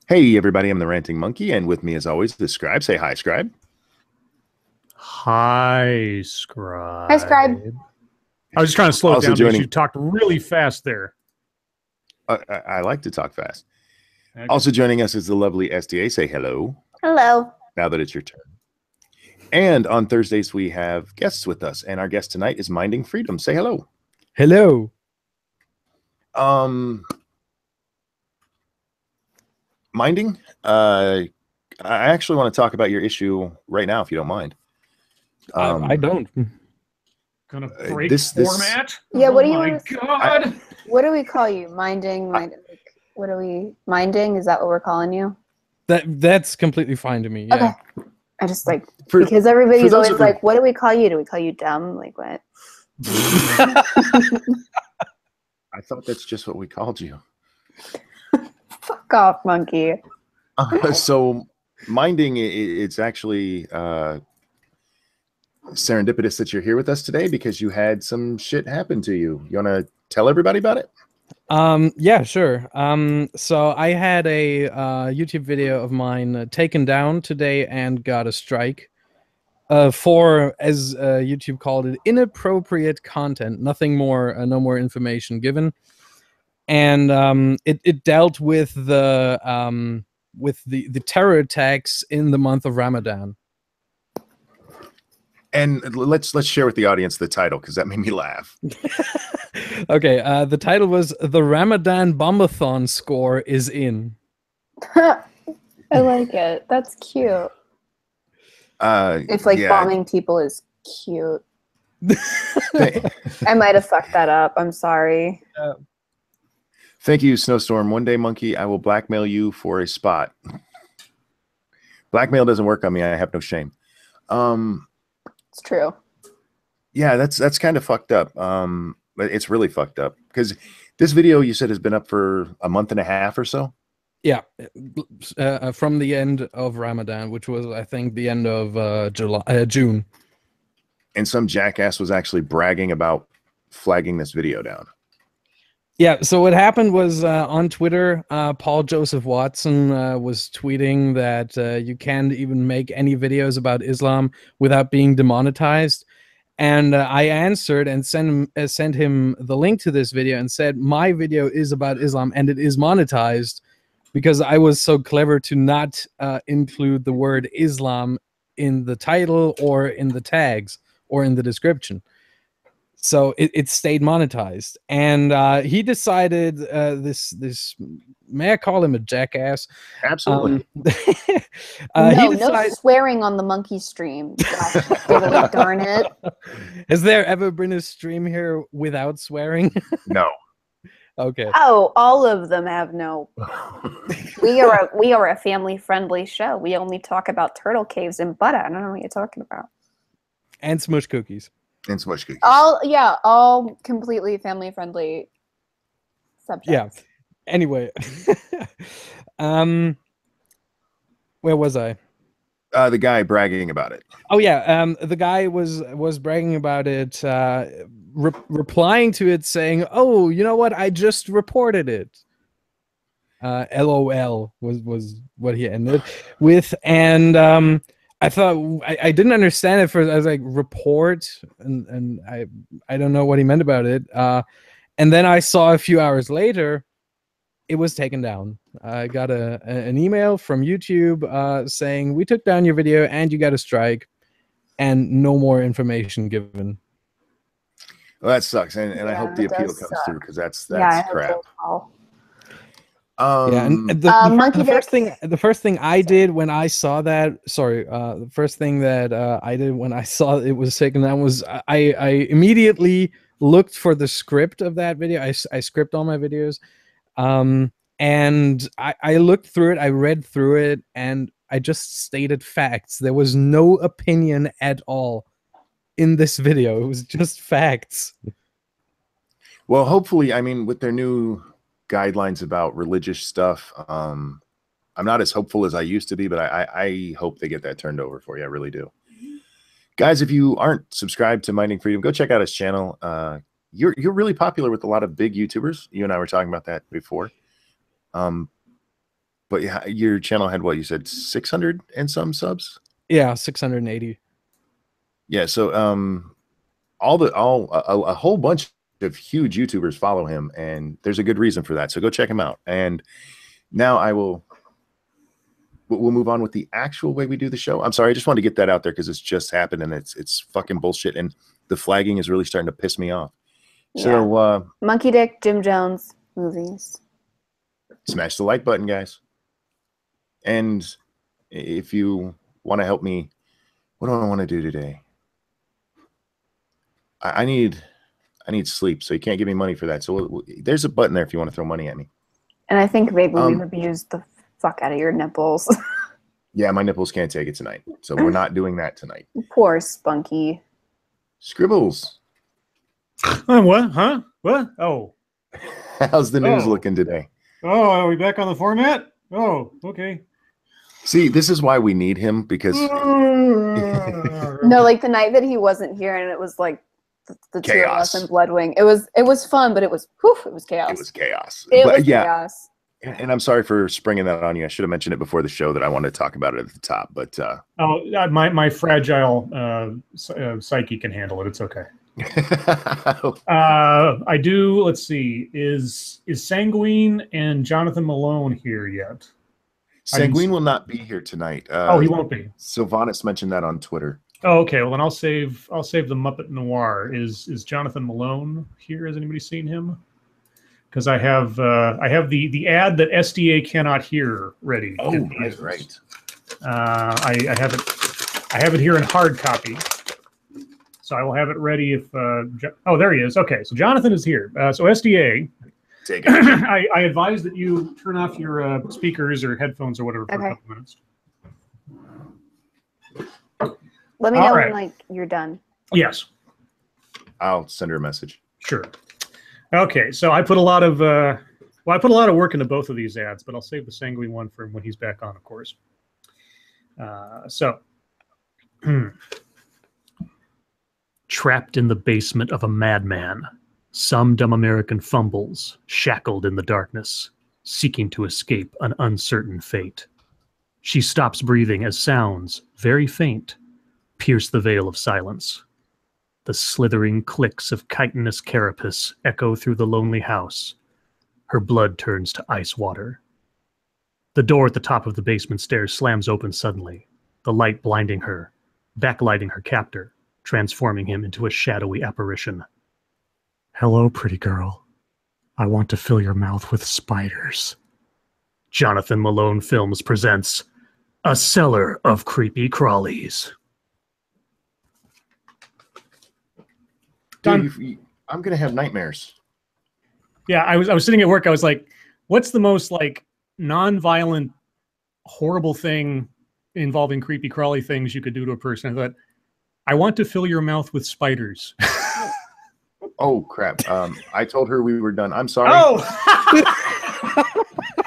Hey everybody, I'm the Ranting Monkey, and with me as always is Scribe. Say hi, Scribe. Hi, Hi, Scribe. Scribe. I was just trying to slow it Also down because joining, you talked really fast there. I like to talk fast. Okay. Also joining us is the lovely SDA. Say hello. Hello. Now that it's your turn. And on Thursdays we have guests with us, and our guest tonight is Minding Freedom. Say hello. Hello. Minding. I actually want to talk about your issue right now, if you don't mind. I don't. Gonna break format? Yeah, what do you my want to, God. what do we call you? Minding? What are we minding? Is that what we're calling you? That's completely fine to me. Yeah. Okay. I just because everybody's always like, what do we call you? Do we call you dumb? Like what? I thought that's just what we called you. Fuck off, monkey. So minding, it's actually serendipitous that you're here with us today because you had some shit happen to you. You want to tell everybody about it? Yeah, sure. So I had a YouTube video of mine taken down today and got a strike for, as YouTube called it, inappropriate content. Nothing more, no more information given. And it dealt with the terror attacks in the month of Ramadan. And let's share with the audience the title, because that made me laugh. Okay, the title was "The Ramadan Bombathon Score is In." I like it. That's cute. If bombing people is cute. I might have fucked that up. I'm sorry. Thank you, Snowstorm. One day, monkey, I will blackmail you for a spot. Blackmail doesn't work on me. I have no shame. It's true. Yeah, that's kind of fucked up. It's really fucked up because this video you said has been up for a month and a half or so. Yeah, from the end of Ramadan, which was, I think, the end of June. And some jackass was actually bragging about flagging this video down. Yeah, so what happened was on Twitter, Paul Joseph Watson was tweeting that you can't even make any videos about Islam without being demonetized. And I answered and sent him the link to this video and said, my video is about Islam and it is monetized, because I was so clever to not include the word Islam in the title or in the tags or in the description. So it stayed monetized. And he decided, this, may I call him a jackass? Absolutely. No swearing on the monkey stream. Gosh, darn it. Has there ever been a stream here without swearing? No. Okay. Oh, all of them have no. We are a family-friendly show. We only talk about turtle caves and butter. I don't know what you're talking about. And smush cookies. And smush cookies. All completely family-friendly subjects. Yeah. Anyway, where was I? The guy bragging about it. Oh yeah, the guy was bragging about it, replying to it saying, "Oh, you know what? I just reported it." LOL was what he ended with, and I thought I didn't understand it first. I was like, report, and I don't know what he meant about it. And then I saw a few hours later, it was taken down. I got an email from YouTube saying, we took down your video and you got a strike, and no more information given. Well, that sucks, and I hope the appeal comes through, because that's crap. Yeah, and the first thing I did when I saw that, the first thing that I did when I saw it was taken down was I immediately looked for the script of that video. I script all my videos, and I looked through it, I read through it, and I just stated facts. There was no opinion at all in this video. It was just facts. Well, hopefully, I mean, with their new guidelines about religious stuff, I'm not as hopeful as I used to be, but I hope they get that turned over for you. I really do. Guys, if you aren't subscribed to Minding Freedom, go check out his channel. You're really popular with a lot of big YouTubers. You and I were talking about that before. But yeah, your channel had what you said, 600 and some subs. Yeah, 680. Yeah, so a whole bunch of huge YouTubers follow him, and there's a good reason for that. So go check him out. And now we'll move on with the actual way we do the show. I'm sorry, I just wanted to get that out there because it's just happened and it's fucking bullshit, and the flagging is really starting to piss me off. Yeah. So Monkey Dick, Jim Jones movies. Smash the like button, guys. And if you want to help me, what do I want to do today? I need sleep, so you can't give me money for that. So there's a button there if you want to throw money at me. And I think maybe we've abused the fuck out of your nipples. Yeah, my nipples can't take it tonight, so we're not doing that tonight. Poor Spunky. Scribbles. What? Huh? What? Oh. How's the news looking today? Oh, are we back on the format? Oh, okay. See, this is why we need him, because No, like the night that he wasn't here and it was like the two of us in Bloodwing. It was fun, but it was chaos. It was chaos. It was chaos. And I'm sorry for springing that on you. I should have mentioned it before the show that I wanted to talk about it at the top, but my fragile psyche can handle it. It's okay. I do. Let's see. Is Sanguine and Jonathan Malone here yet? Sanguine will not be here tonight. He won't be. Sylvanas mentioned that on Twitter. Oh, okay. Well, then I'll save the Muppet Noir. Is Jonathan Malone here? Has anybody seen him? Because I have the ad that SDA cannot hear ready. Oh, that's right. I have it here in hard copy. So I will have it ready if. Oh, there he is. Okay, so Jonathan is here. So SDA, take it. I advise that you turn off your speakers or headphones or whatever for a couple minutes. Let me know when you're done. Yes. I'll send her a message. Sure. Okay, so I put a lot of work into both of these ads, but I'll save the Sanguine one for when he's back on, of course. Trapped in the basement of a madman, some dumb American fumbles, shackled in the darkness, seeking to escape an uncertain fate. She stops breathing as sounds, very faint, pierce the veil of silence. The slithering clicks of chitinous carapace echo through the lonely house. Her blood turns to ice water. The door at the top of the basement stairs slams open suddenly, the light blinding her, backlighting her captor, transforming him into a shadowy apparition. Hello, pretty girl. I want to fill your mouth with spiders. Jonathan Malone Films presents A Cellar of Creepy Crawlies. Dude, I'm gonna have nightmares. Yeah, I was sitting at work. I was like, "What's the most non-violent, horrible thing involving creepy crawly things you could do to a person?" I thought, "I want to fill your mouth with spiders." Oh crap! I told her we were done. I'm sorry. Oh,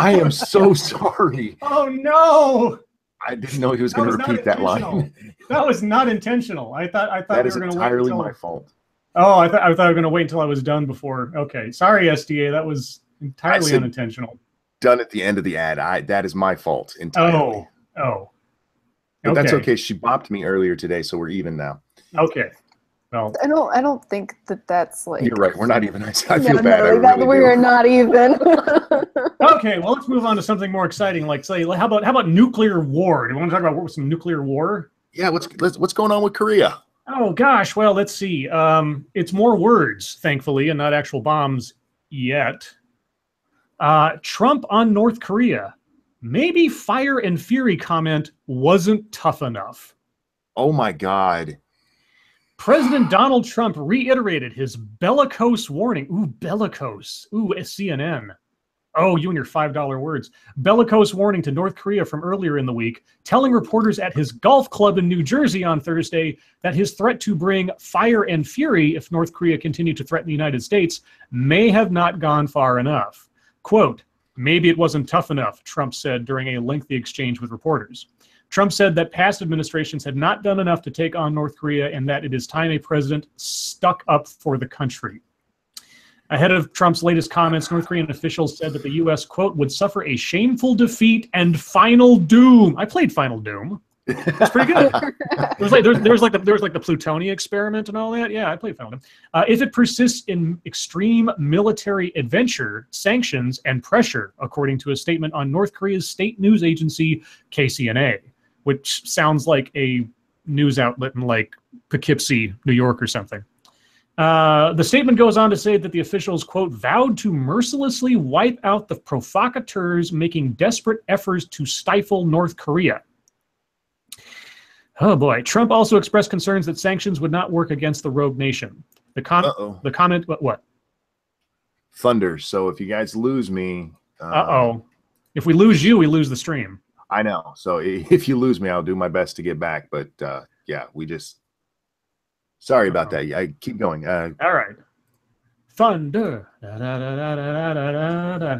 I am so sorry. Oh no! I didn't know he was going to repeat that line. That was not intentional. I thought that we is were going to entirely my fault. Oh, I thought I was going to wait until I was done before. Okay, sorry, SDA. That was entirely unintentional. Done at the end of the ad. That is my fault entirely. Oh. But that's okay. She bopped me earlier today, so we're even now. Okay. Well, I don't think that's like. You're right. We're not even. I feel bad. No, we are not even. Okay. Well, let's move on to something more exciting. Like, say, how about nuclear war? Do you want to talk about some nuclear war? Yeah. What's going on with Korea? Oh gosh. Well, let's see. It's more words, thankfully, and not actual bombs yet. Trump on North Korea. Maybe fire and fury comment wasn't tough enough. Oh my God. President Donald Trump reiterated his bellicose warning. Ooh, bellicose. Ooh, CNN. Oh, you and your $5 words. Bellicose warning to North Korea from earlier in the week, telling reporters at his golf club in New Jersey on Thursday that his threat to bring fire and fury if North Korea continued to threaten the United States may have not gone far enough. Quote, maybe it wasn't tough enough, Trump said during a lengthy exchange with reporters. Trump said that past administrations had not done enough to take on North Korea and that it is time a president stuck up for the country. Ahead of Trump's latest comments, North Korean officials said that the U.S., quote, would suffer a shameful defeat and final doom. I played Final Doom. It's pretty good. There was like the Plutonia experiment and all that. Yeah, I played Final Doom. If it persists in extreme military adventure, sanctions, and pressure, according to a statement on North Korea's state news agency, KCNA, which sounds like a news outlet in like Poughkeepsie, New York or something. The statement goes on to say that the officials, quote, vowed to mercilessly wipe out the provocateurs making desperate efforts to stifle North Korea. Oh boy. Trump also expressed concerns that sanctions would not work against the rogue nation. The comment, what? Thunder. So if you guys lose me... If we lose you, we lose the stream. I know. So if you lose me, I'll do my best to get back. But yeah, we just... Sorry about that. I keep going. All right. Thunder. All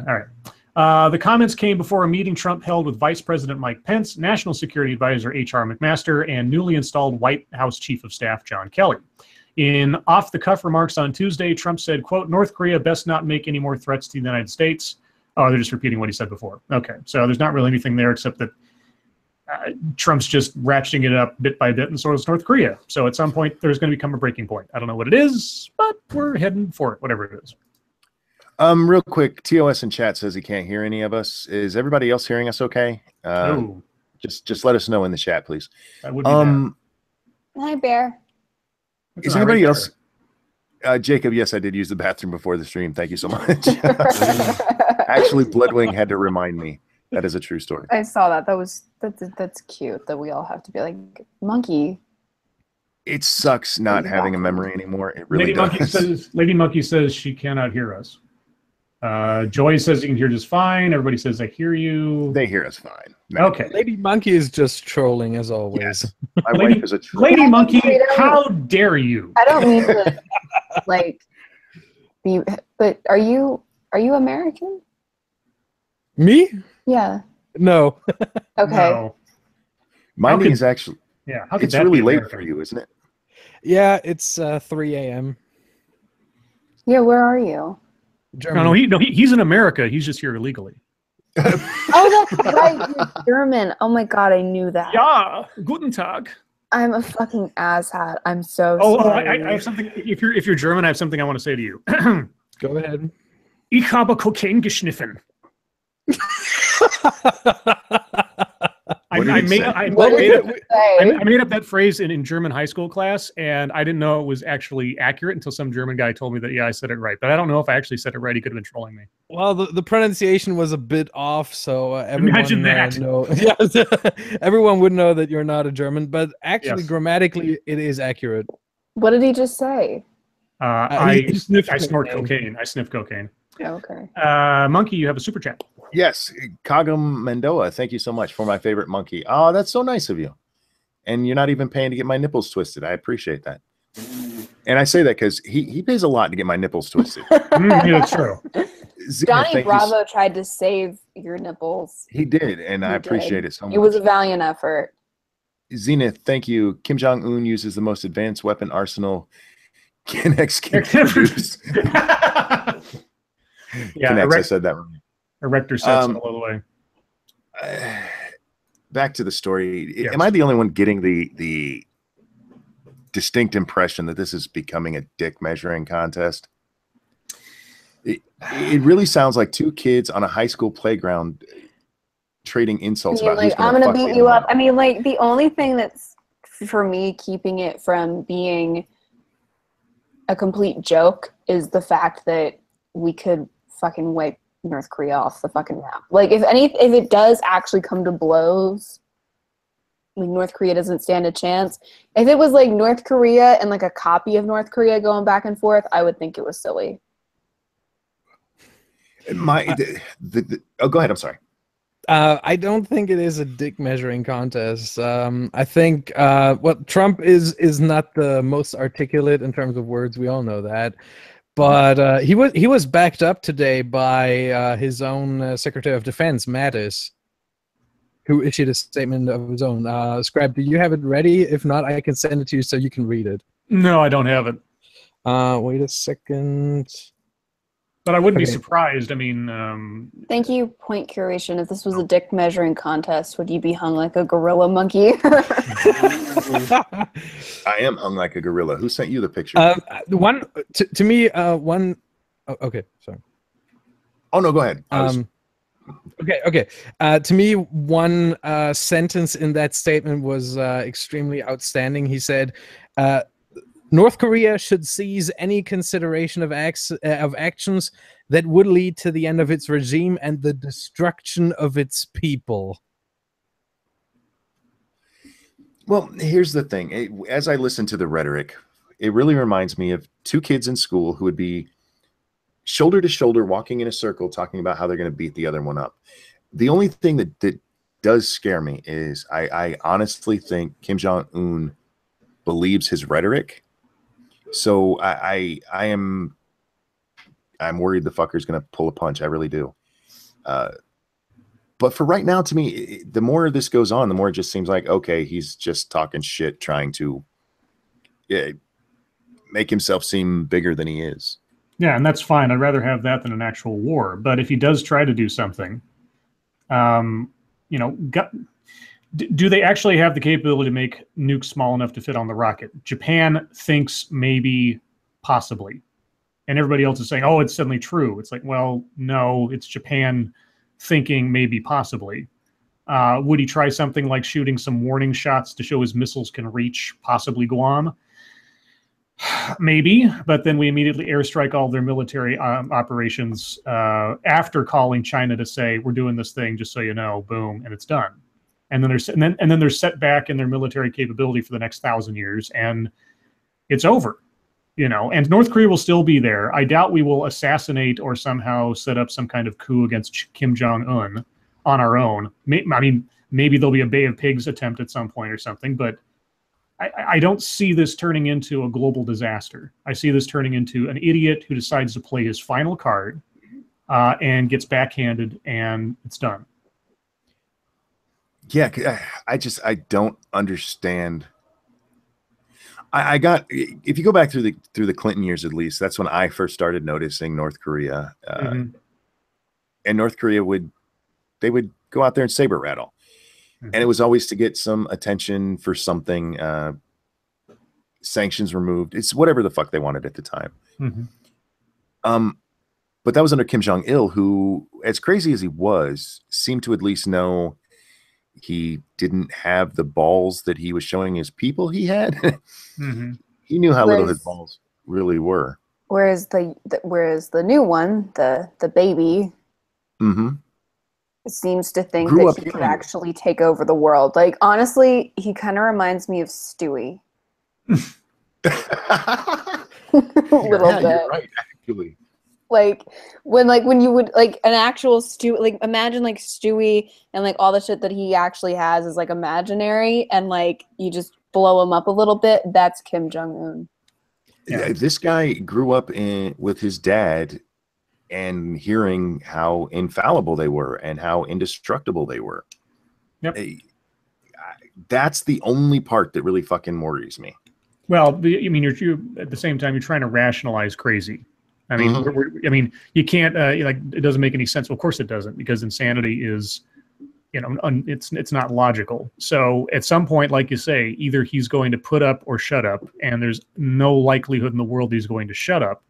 right. The comments came before a meeting Trump held with Vice President Mike Pence, National Security Advisor H.R. McMaster, and newly installed White House Chief of Staff John Kelly. In off-the-cuff remarks on Tuesday, Trump said, quote, North Korea best not make any more threats to the United States. Oh, they're just repeating what he said before. Okay, so there's not really anything there except that Trump's just ratcheting it up bit by bit, and so is North Korea. So at some point, there's going to become a breaking point. I don't know what it is, but we're heading for it, whatever it is. Real quick, TOS in chat says he can't hear any of us. Is everybody else hearing us okay? No. Just let us know in the chat, please. That would be bad. Hi, Bear. Is anybody else? Jacob, yes, I did use the bathroom before the stream. Thank you so much. Actually, Bloodwing had to remind me. That is a true story. I saw that. That's cute that we all have to be like, Monkey. It sucks not having a memory anymore. It really does. Lady Monkey says she cannot hear us. Joy says you can hear just fine. Everybody says I hear you. They hear us fine. No. Okay. Lady Monkey is just trolling as always. Yes. My wife is a troll. Lady Monkey, how dare you? I don't mean to like be, but are you American? Me? Yeah. No. Okay. No. Mine is actually. Yeah. How could it's that really be late American? for you, isn't it? Yeah, it's 3 a.m. Yeah, where are you? Germany. No, he's in America. He's just here illegally. Oh, that's right. You're German. Oh my God, I knew that. Ja, guten Tag. I'm a fucking asshat. I'm so I sorry. have something. If you're German, I have something I want to say to you. Go ahead. Ich habe Kokain geschniffen. I made up that phrase in German high school class, and I didn't know it was actually accurate until some German guy told me that, yeah, I said it right. But I don't know if I actually said it right. He could have been trolling me. Well, the pronunciation was a bit off, so everyone Imagine that. everyone would know that you're not a German, but actually Yes. grammatically it is accurate. What did he just say? I sniffed snort cocaine. cocaine. I sniff cocaine. Oh, okay. Monkey, you have a super chat. Yes, Kagam Mendoa. Thank you so much for my favorite monkey. Oh, that's so nice of you. And you're not even paying to get my nipples twisted. I appreciate that. And I say that because he pays a lot to get my nipples twisted. Yeah, that's true. Johnny Bravo tried to save your nipples. He did, and I appreciate it so much. It was a valiant effort. Zenith, thank you. Kim Jong-un uses the most advanced weapon arsenal Kinex can produce. Yeah, Kinex, I said that wrong. Erector sets all the way. Back to the story. Yes. Am I the only one getting the distinct impression that this is becoming a dick measuring contest? It really sounds like two kids on a high school playground trading insults about who's I'm gonna beat you up. more. I mean, like, the only thing that's for me keeping it from being a complete joke is the fact that we could fucking wipe North Korea off the fucking map. Like, if it does actually come to blows, like, North Korea doesn't stand a chance. If it was like North Korea and like a copy of North Korea going back and forth, I would think it was silly. Go ahead. I'm sorry. I don't think it is a dick measuring contest. I think Trump is not the most articulate in terms of words. We all know that. But he was backed up today by his own Secretary of Defense, Mattis, who issued a statement of his own. Scribe, do you have it ready? If not, I can send it to you so you can read it. No, I don't have it. Wait a second. But I wouldn't be Okay. surprised. I mean, Thank you, Point Curation. If this was a dick measuring contest, would you be hung like a gorilla monkey? I am hung like a gorilla. Who sent you the picture? The one to me, one. Oh, okay, sorry. Oh no, go ahead. Okay. To me, one sentence in that statement was extremely outstanding. He said, North Korea should cease any consideration of actions that would lead to the end of its regime and the destruction of its people. Well, here's the thing. As I listen to the rhetoric, it really reminds me of two kids in school who would be shoulder to shoulder walking in a circle talking about how they're going to beat the other one up. The only thing that does scare me is I honestly think Kim Jong-un believes his rhetoric. So I'm worried the fucker's going to pull a punch. I really do. But for right now, to me, the more this goes on, the more it just seems like, okay, he's just talking shit, trying to make himself seem bigger than he is. yeah, and that's fine. I'd rather have that than an actual war. But if he does try to do something, do they actually have the capability to make nukes small enough to fit on the rocket? Japan thinks maybe, possibly. And everybody else is saying, oh, it's suddenly true. It's like, well, no, it's Japan thinking maybe, possibly. Would he try something like shooting some warning shots to show his missiles can reach possibly Guam? Maybe, but then we immediately airstrike all their military operations after calling China to say, we're doing this thing, just so you know, boom, and it's done. And then they're set back in their military capability for the next 1,000 years, and it's over. And North Korea will still be there. I doubt we will assassinate or somehow set up some kind of coup against Kim Jong-un on our own. I mean, maybe there'll be a Bay of Pigs attempt at some point or something, but I don't see this turning into a global disaster. I see this turning into an idiot who decides to play his final card and gets backhanded, and it's done. Yeah, I don't understand. If you go back through the Clinton years, at least, that's when I first started noticing North Korea. And North Korea would go out there and saber rattle. And it was always to get some attention for something, sanctions removed. It's whatever the fuck they wanted at the time. But that was under Kim Jong-il, who, as crazy as he was, seemed to at least know he didn't have the balls that he was showing his people he had. He knew how little his balls really were. Whereas the new one, the baby, seems to think that he could actually take over the world. Like, honestly, he kind of reminds me of Stewie. A little bit. You're right, actually. Like when you would like an actual Stewie, like imagine like Stewie and like all the shit that he actually has is like imaginary, and like you just blow him up a little bit. That's Kim Jong-un. Yeah, this guy grew up with his dad and hearing how infallible they were and how indestructible they were. Yep. That's the only part that really fucking worries me. Well, I mean, you're at the same time, you're trying to rationalize crazy. I mean, you can't, like, it doesn't make any sense. Well, of course it doesn't, because insanity is, it's not logical. So at some point, like you say, either he's going to put up or shut up, and there's no likelihood in the world he's going to shut up.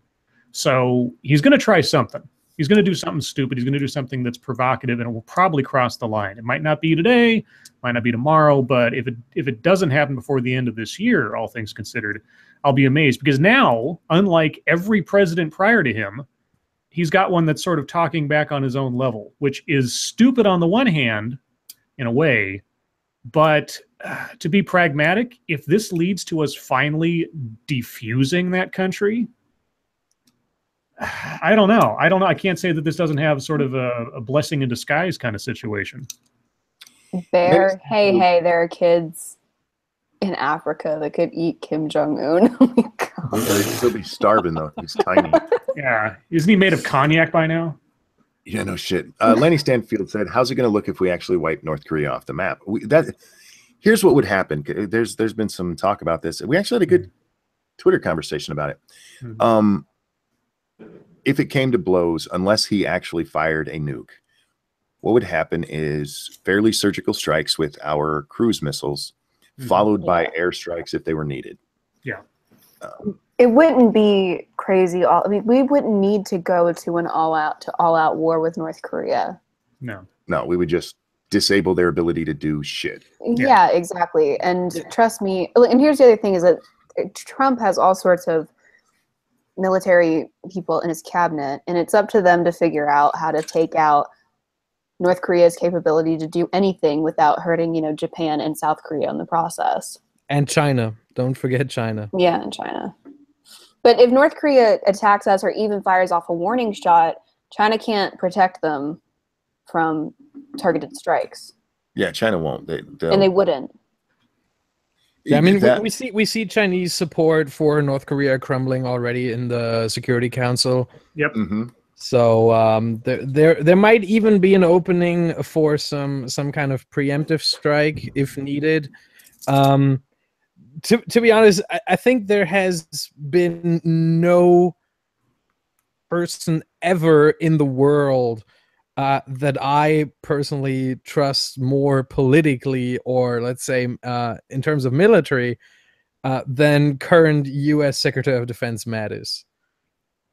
So he's going to try something. He's going to do something stupid. He's going to do something that's provocative, and it will probably cross the line. It might not be today, might not be tomorrow, but if it doesn't happen before the end of this year, all things considered, I'll be amazed. Because now, unlike every president prior to him, he's got one that's sort of talking back on his own level, which is stupid on the one hand, in a way, but to be pragmatic, if this leads to us finally defusing that country, I don't know. I can't say that this doesn't have sort of a blessing in disguise kind of situation. There are kids in Africa that could eat Kim Jong-un. Oh my God. They'd still be starving, though. He's tiny. Yeah. Isn't he made of cognac by now? Yeah, no shit. Lenny Stanfield said, how's it going to look if we actually wipe North Korea off the map? Here's what would happen. There's been some talk about this. We actually had a good Twitter conversation about it. if it came to blows, unless he actually fired a nuke, what would happen is fairly surgical strikes with our cruise missiles, followed by airstrikes if they were needed. Yeah. It wouldn't be crazy. I mean, we wouldn't need to go to an all-out war with North Korea. No. No, we would just disable their ability to do shit. Yeah, exactly. And trust me, and here's the other thing is that Trump has all sorts of military people in his cabinet, and it's up to them to figure out how to take out North Korea's capability to do anything without hurting, you know, Japan and South Korea in the process. And China. Don't forget China. Yeah, and China. But if North Korea attacks us or even fires off a warning shot, China can't protect them from targeted strikes. Yeah, China won't. And they wouldn't. Yeah, I mean, we see Chinese support for North Korea crumbling already in the Security Council. Yep. So there might even be an opening for some kind of preemptive strike if needed. To be honest, I think there has been no person ever in the world that I personally trust more politically, or let's say in terms of military, than current U.S. Secretary of Defense Mattis.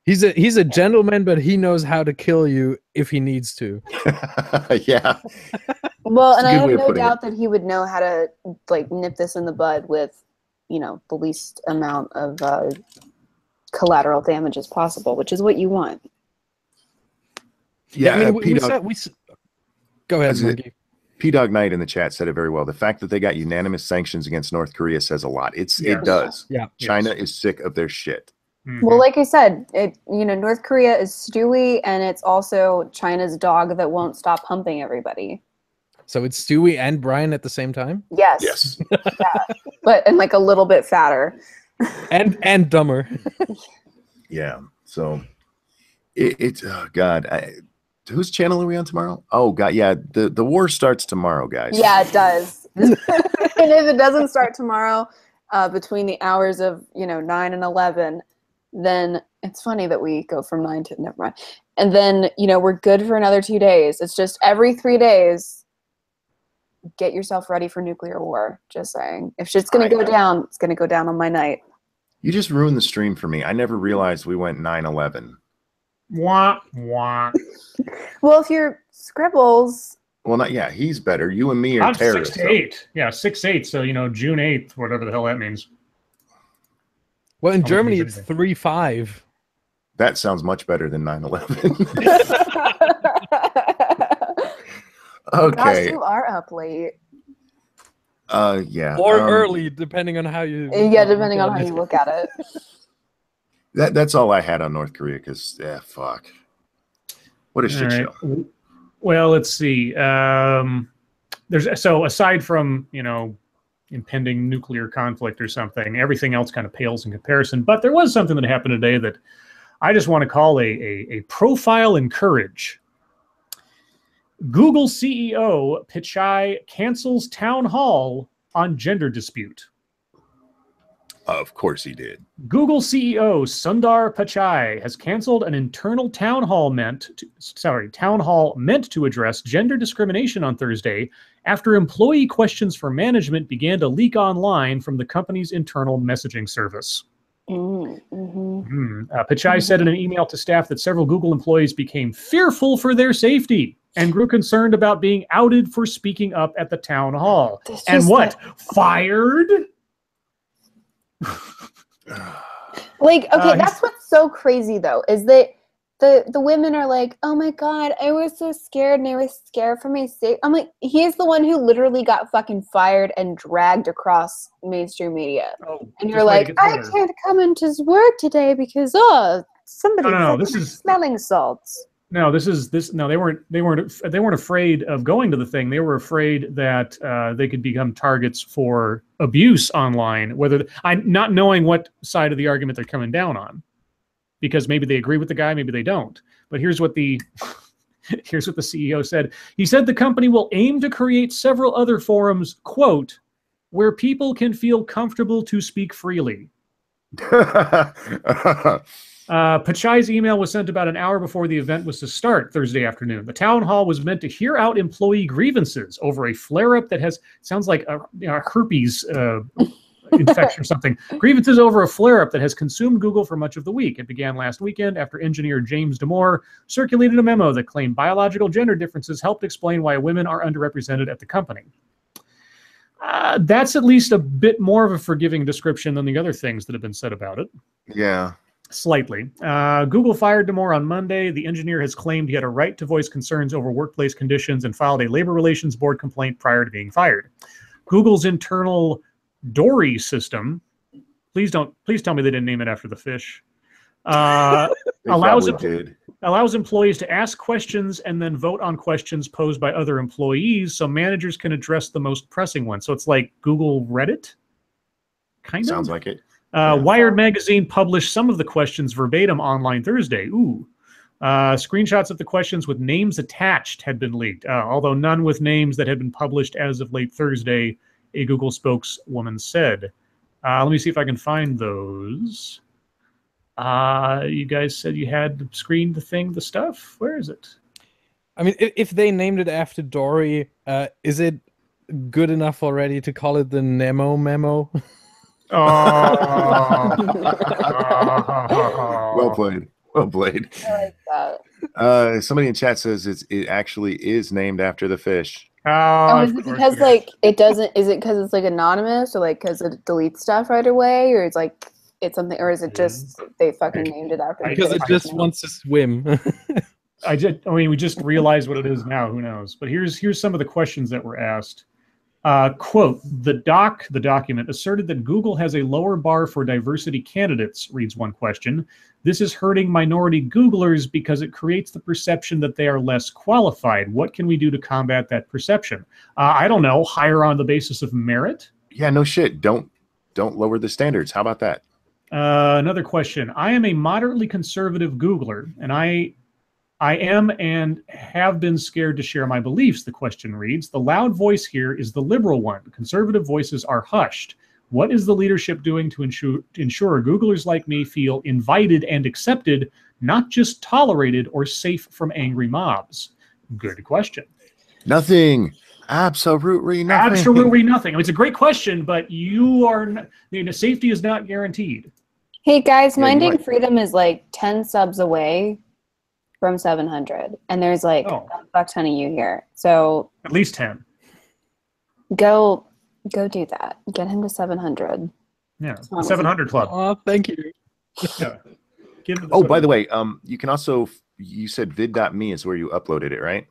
He's a gentleman, but he knows how to kill you if he needs to. Yeah. Well, and I have no doubt that he would know how to like nip this in the bud with, you know, the least amount of collateral damage as possible, which is what you want. Yeah, I mean, go ahead, Monkey. P-Dog Knight in the chat said it very well. The fact that they got unanimous sanctions against North Korea says a lot. It does. Yeah. China is sick of their shit. Well, like I said, North Korea is Stewie, and it's also China's dog that won't stop humping everybody. So it's Stewie and Brian at the same time? Yes. Yes. Yeah. And like a little bit fatter. and dumber. Yeah. So it's oh God. Whose channel are we on tomorrow? Oh God, yeah. The war starts tomorrow, guys. Yeah, it does. And if it doesn't start tomorrow, between the hours of 9 and 11, then it's funny that we go from 9 to never mind. And then we're good for another 2 days. It's just every 3 days. Get yourself ready for nuclear war. Just saying. If shit's gonna go down, it's gonna go down on my night. You just ruined the stream for me. I never realized we went 9/11. Wah, wah. Well, if you're Scribbles. Well, he's better. You and me are terrorists. 6 to 8. Yeah, 6/8. So June 8th, whatever the hell that means. Well, in Germany it's 3/5. That sounds much better than 9/11. Okay. Gosh, you are up late. Yeah. Or early, depending on how you. Yeah, depending on how you look at it. That's all I had on North Korea. Because fuck. What a shit show. Well, let's see. So aside from impending nuclear conflict or something, everything else kind of pales in comparison. But there was something that happened today that I just want to call a profile in courage. Google CEO Pichai cancels town hall on gender dispute. Of course he did. Google CEO Sundar Pichai has canceled an internal town hall meant to address gender discrimination on Thursday after employee questions for management began to leak online from the company's internal messaging service. Pichai said in an email to staff that several Google employees became fearful for their safety and grew concerned about being outed for speaking up at the town hall. And what? Fired? That's what's so crazy though, is that the women are like, oh my God, I was so scared and I was scared for my safety. I'm like, he's the one who literally got fucking fired and dragged across mainstream media. And you're like, I can't come into work today because somebody this is smelling salts. No, they weren't afraid of going to the thing. They were afraid that they could become targets for abuse online, not knowing what side of the argument they're coming down on. Because maybe they agree with the guy, maybe they don't. But here's what the CEO said. He said the company will aim to create several other forums, quote, where people can feel comfortable to speak freely. Pachai's email was sent about an hour before the event was to start Thursday afternoon. The town hall was meant to hear out employee grievances over a flare-up that sounds like a herpes infection or something. Grievances over a flare-up that has consumed Google for much of the week. It began last weekend after engineer James Damore circulated a memo that claimed biological gender differences helped explain why women are underrepresented at the company. That's at least a bit more of a forgiving description than the other things that have been said about it. Yeah. Slightly. Google fired Damore on Monday. The engineer has claimed he had a right to voice concerns over workplace conditions and filed a labor relations board complaint prior to being fired. Google's internal Dory system, please tell me they didn't name it after the fish, allows employees to ask questions and then vote on questions posed by other employees so managers can address the most pressing ones. So it's like Google Reddit, kind of? Sounds like it. Wired magazine published some of the questions verbatim online Thursday. Screenshots of the questions with names attached had been leaked, although none with names that had been published as of late Thursday, a Google spokeswoman said. Let me see if I can find those. You guys said you had screened the stuff. Where is it? I mean, if they named it after Dory, is it good enough already to call it the Nemo memo? Well played. Well played. I like that. Somebody in chat says it actually is named after the fish. Oh, is it because like it doesn't? Is it because it's like anonymous, or like because it deletes stuff right away, or it's like it's something, or is it just they fucking named it after? Because it just wants to swim. I mean, we just realized what it is now. Who knows? But here's some of the questions that were asked. Quote, the document asserted that Google has a lower bar for diversity candidates, reads one question. This is hurting minority Googlers because it creates the perception that they are less qualified. What can we do to combat that perception? I don't know, hire on the basis of merit? Yeah, no shit. Don't lower the standards. How about that? Another question. I am a moderately conservative Googler, and I am and have been scared to share my beliefs, the question reads. The loud voice here is the liberal one. Conservative voices are hushed. What is the leadership doing to ensure Googlers like me feel invited and accepted, not just tolerated or safe from angry mobs? Good question. Nothing. Absolutely nothing. Absolutely nothing. I mean, it's a great question, but safety is not guaranteed. Hey guys, Minding Freedom is like 10 subs away from 700, and there's like a fuck ton of you here. So at least 10. Go do that. Get him to 700. Yeah, the 700 Club. Oh, thank you. Yeah. By the way, you can also, you said vid.me is where you uploaded it, right?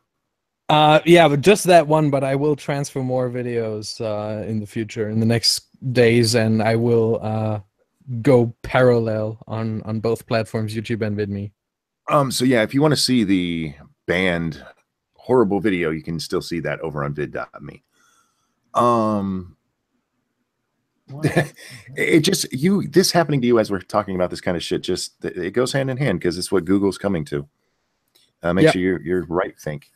Yeah, but just that one, but I will transfer more videos in the future, in the next days, and I will go parallel on both platforms, YouTube and VidMe. So yeah, if you want to see the banned horrible video, you can still see that over on vid.me. This happening to you as we're talking about this kind of shit, it goes hand in hand because it's what Google's coming to. Make sure you're right, think.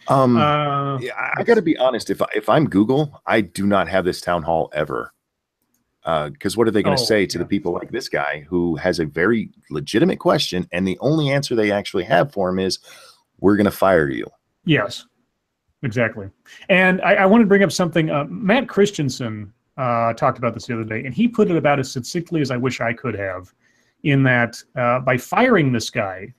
I got to be honest. If I'm Google, I do not have this town hall ever. Because what are they going to say to the people like this guy who has a very legitimate question, and the only answer they actually have for him is, "We're going to fire you." Yes, exactly. And I want to bring up something. Matt Christensen talked about this the other day, and he put it about as succinctly as I wish I could have. In that, by firing this guy,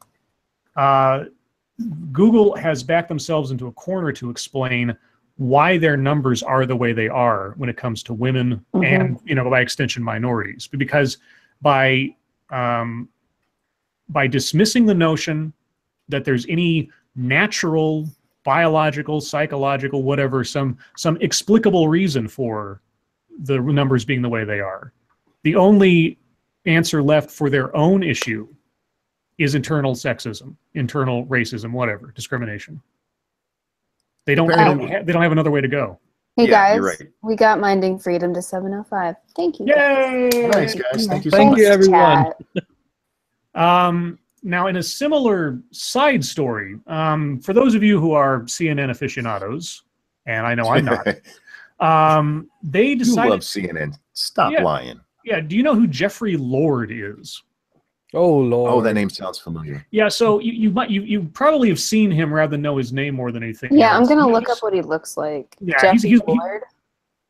Google has backed themselves into a corner to explain why their numbers are the way they are when it comes to women and, by extension, minorities. Because by dismissing the notion that there's any natural, biological, psychological, whatever, some explicable reason for the numbers being the way they are, the only answer left for their own issue is internal sexism, internal racism, whatever, discrimination. They don't have another way to go. Hey guys, we got Minding Freedom to 705. Thank you. Yay! Nice guys. Thank you. Thank you, everyone. Now, in a similar side story, for those of you who are CNN aficionados, and I know I'm not, they decided. You love CNN. Stop lying. Yeah. Do you know who Jeffrey Lord is? Oh Lord. Oh, that name sounds familiar. Yeah, so you probably have seen him rather than know his name more than anything. Yeah, I'm else. gonna look up what he looks like. Yeah, Jeffrey Lord.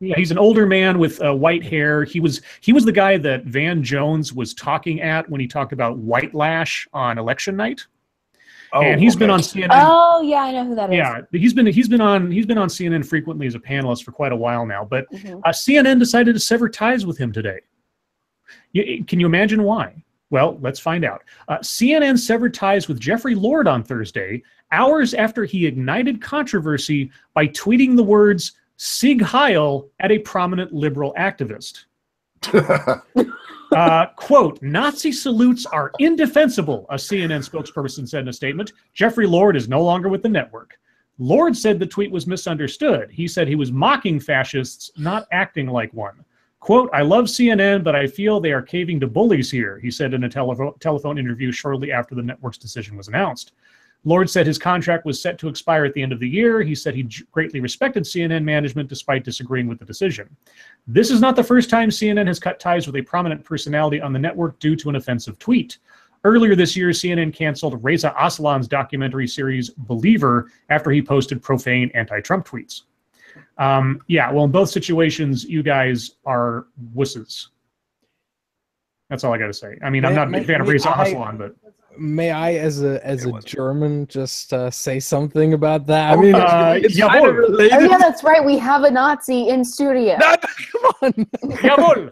Yeah, he's an older man with white hair. He was the guy that Van Jones was talking at when he talked about white lash on election night. Oh, and he's been on CNN. Oh yeah, I know who that is. Yeah, he's been on CNN frequently as a panelist for quite a while now. But CNN decided to sever ties with him today. Can you imagine why? Well, let's find out. CNN severed ties with Jeffrey Lord on Thursday, hours after he ignited controversy by tweeting the words "Sig Heil" at a prominent liberal activist. Quote, "Nazi salutes are indefensible," a CNN spokesperson said in a statement. Jeffrey Lord is no longer with the network. Lord said the tweet was misunderstood. He said he was mocking fascists, not acting like one. Quote, "I love CNN, but I feel they are caving to bullies here," he said in a telephone interview shortly after the network's decision was announced. Lord said his contract was set to expire at the end of the year. He said he greatly respected CNN management despite disagreeing with the decision. This is not the first time CNN has cut ties with a prominent personality on the network due to an offensive tweet. Earlier this year, CNN canceled Reza Aslan's documentary series Believer after he posted profane anti-Trump tweets. Yeah, well, in both situations, you guys are wusses. That's all I got to say. I mean, I'm not a big fan of Reza Aslan, but... May I, as a German, just say something about that? I mean, it's kind of related. Oh yeah, that's right. We have a Nazi in studio. No, come on. Jawohl.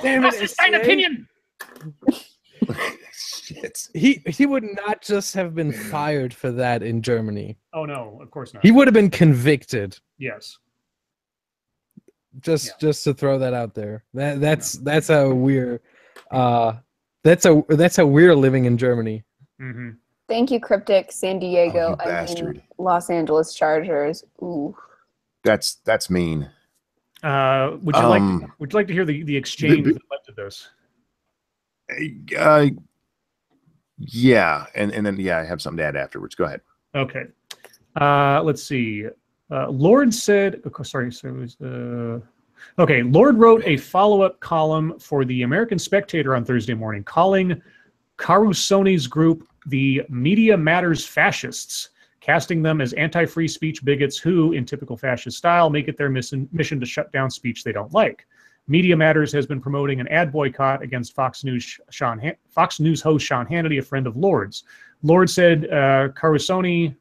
Damn it, it's an opinion. Shit. He would not just have been fired for that in Germany. Oh no, of course not. He would have been convicted. Yes. Just to throw that out there. That's how we're that's how we're living in Germany. Mm-hmm. Thank you, Cryptic, San Diego, bastard. Los Angeles Chargers. Ooh. That's mean. Would you like to hear the exchange that led to this? Yeah, and then I have something to add afterwards. Go ahead. Okay. Let's see. Lord said, okay, Lord wrote a follow-up column for the American Spectator on Thursday morning, calling Carusoni's group the Media Matters Fascists, casting them as anti-free speech bigots who, in typical fascist style, make it their mission to shut down speech they don't like. Media Matters has been promoting an ad boycott against Fox News host Sean Hannity, a friend of Lord's. Lord said Carusone,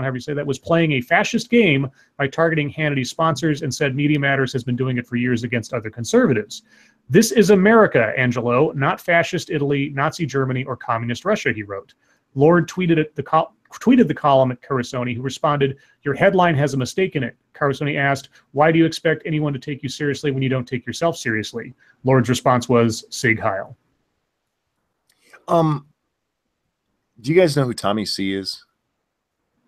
however you say that, was playing a fascist game by targeting Hannity's sponsors, and said Media Matters has been doing it for years against other conservatives. "This is America, Angelo, not fascist Italy, Nazi Germany, or communist Russia," he wrote. Lord tweeted the column at Carusone, who responded, "Your headline has a mistake in it." Carusone asked, "Why do you expect anyone to take you seriously when you don't take yourself seriously?" Lord's response was, "Sig Heil." Do you guys know who Tommy C is?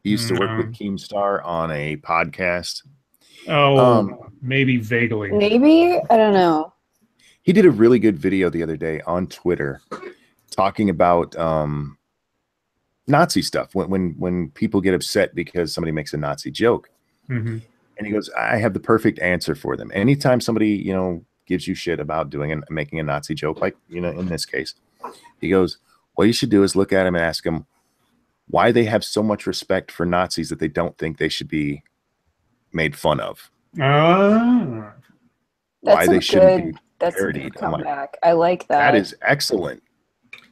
He used to work with Keemstar on a podcast. Oh, maybe vaguely. Maybe? I don't know. He did a really good video the other day on Twitter talking about Nazi stuff. When people get upset because somebody makes a Nazi joke. Mm-hmm. And he goes, "I have the perfect answer for them. Anytime somebody, gives you shit about making a Nazi joke, like, in this case," he goes, "What you should do is look at him and ask him why they have so much respect for Nazis that they don't think they should be made fun of. Why they shouldn't be parodied." Comeback. I like that. That is excellent.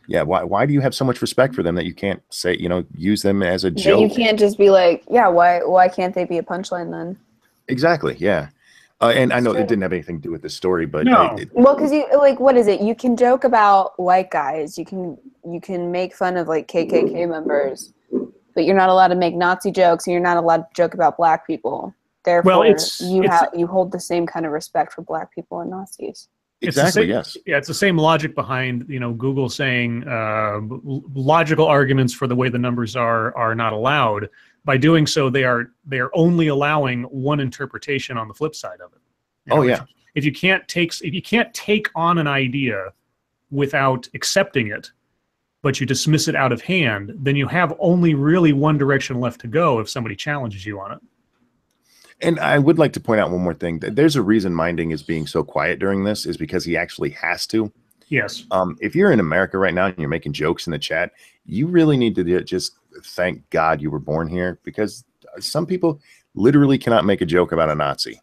Yeah. Why do you have so much respect for them that you can't say, use them as a joke? You can't just be like, yeah, why can't they be a punchline then? Exactly. Yeah. And I know it didn't have anything to do with the story, but no. Well, because what is it? You can joke about white guys. You can make fun of like KKK members, but you're not allowed to make Nazi jokes, and you're not allowed to joke about black people. Therefore, you hold the same kind of respect for black people and Nazis. Exactly. Yes. Yeah, it's the same logic behind Google saying logical arguments for the way the numbers are not allowed. By doing so, they are only allowing one interpretation on the flip side of it. If you can't take on an idea without accepting it, but you dismiss it out of hand, then you have only really one direction left to go if somebody challenges you on it. And I would like to point out one more thing. There's a reason Minding is being so quiet during this, is because he actually has to. Yes. If you're in America right now and you're making jokes in the chat, you really need to just thank God you were born here, because some people literally cannot make a joke about a Nazi.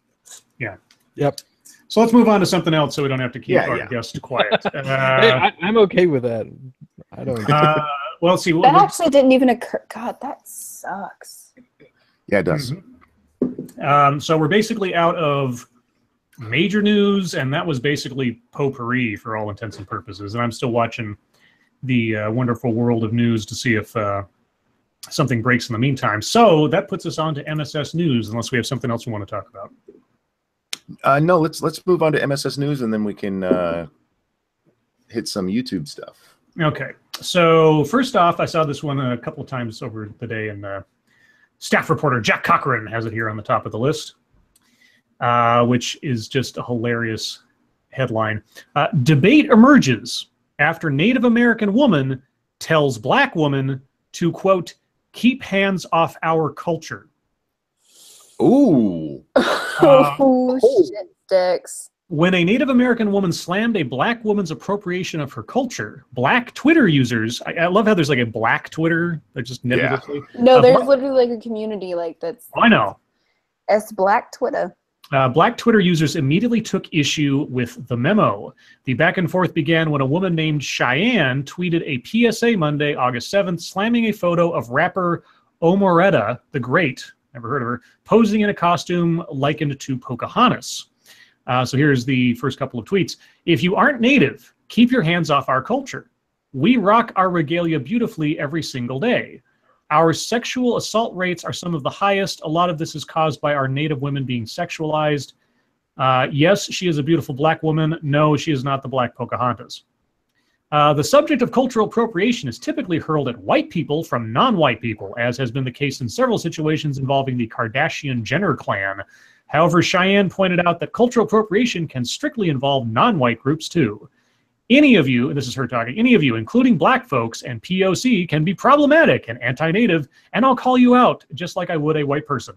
Yeah. Yep. So let's move on to something else so we don't have to keep our guests quiet. Hey, I'm okay with that. I don't. Well, let's see. That actually didn't even occur. God, that sucks. Yeah, it does. So we're basically out of major news, and that was basically potpourri for all intents and purposes. And I'm still watching the wonderful world of news to see if something breaks in the meantime. So that puts us on to MSS News, unless we have something else we want to talk about. No, let's move on to MSS News, and then we can hit some YouTube stuff. Okay. So first off, I saw this one a couple of times over the day, and staff reporter Jack Cochran has it here on the top of the list, which is just a hilarious headline. Debate emerges after Native American woman tells Black woman to, quote, keep hands off our culture. Ooh. Oh, shit sticks. When a Native American woman slammed a Black woman's appropriation of her culture, Black Twitter users, I love how there's like a Black Twitter, they're just nebulously. No, there's literally like a community like that's. I know. It's Black Twitter. Black Twitter users immediately took issue with the memo. The back and forth began when a woman named Cheyenne tweeted a PSA Monday, August 7th, slamming a photo of rapper Omeretta the Great, never heard of her, posing in a costume likened to Pocahontas. So here's the first couple of tweets. If you aren't Native, keep your hands off our culture. We rock our regalia beautifully every single day. Our sexual assault rates are some of the highest. A lot of this is caused by our Native women being sexualized. Yes, she is a beautiful Black woman. No, she is not the Black Pocahontas. The subject of cultural appropriation is typically hurled at white people from non-white people, as has been the case in several situations involving the Kardashian-Jenner clan. However, Cheyenne pointed out that cultural appropriation can strictly involve non-white groups too. Any of you, and this is her talking, any of you, including Black folks and POC, can be problematic and anti-Native, and I'll call you out, just like I would a white person.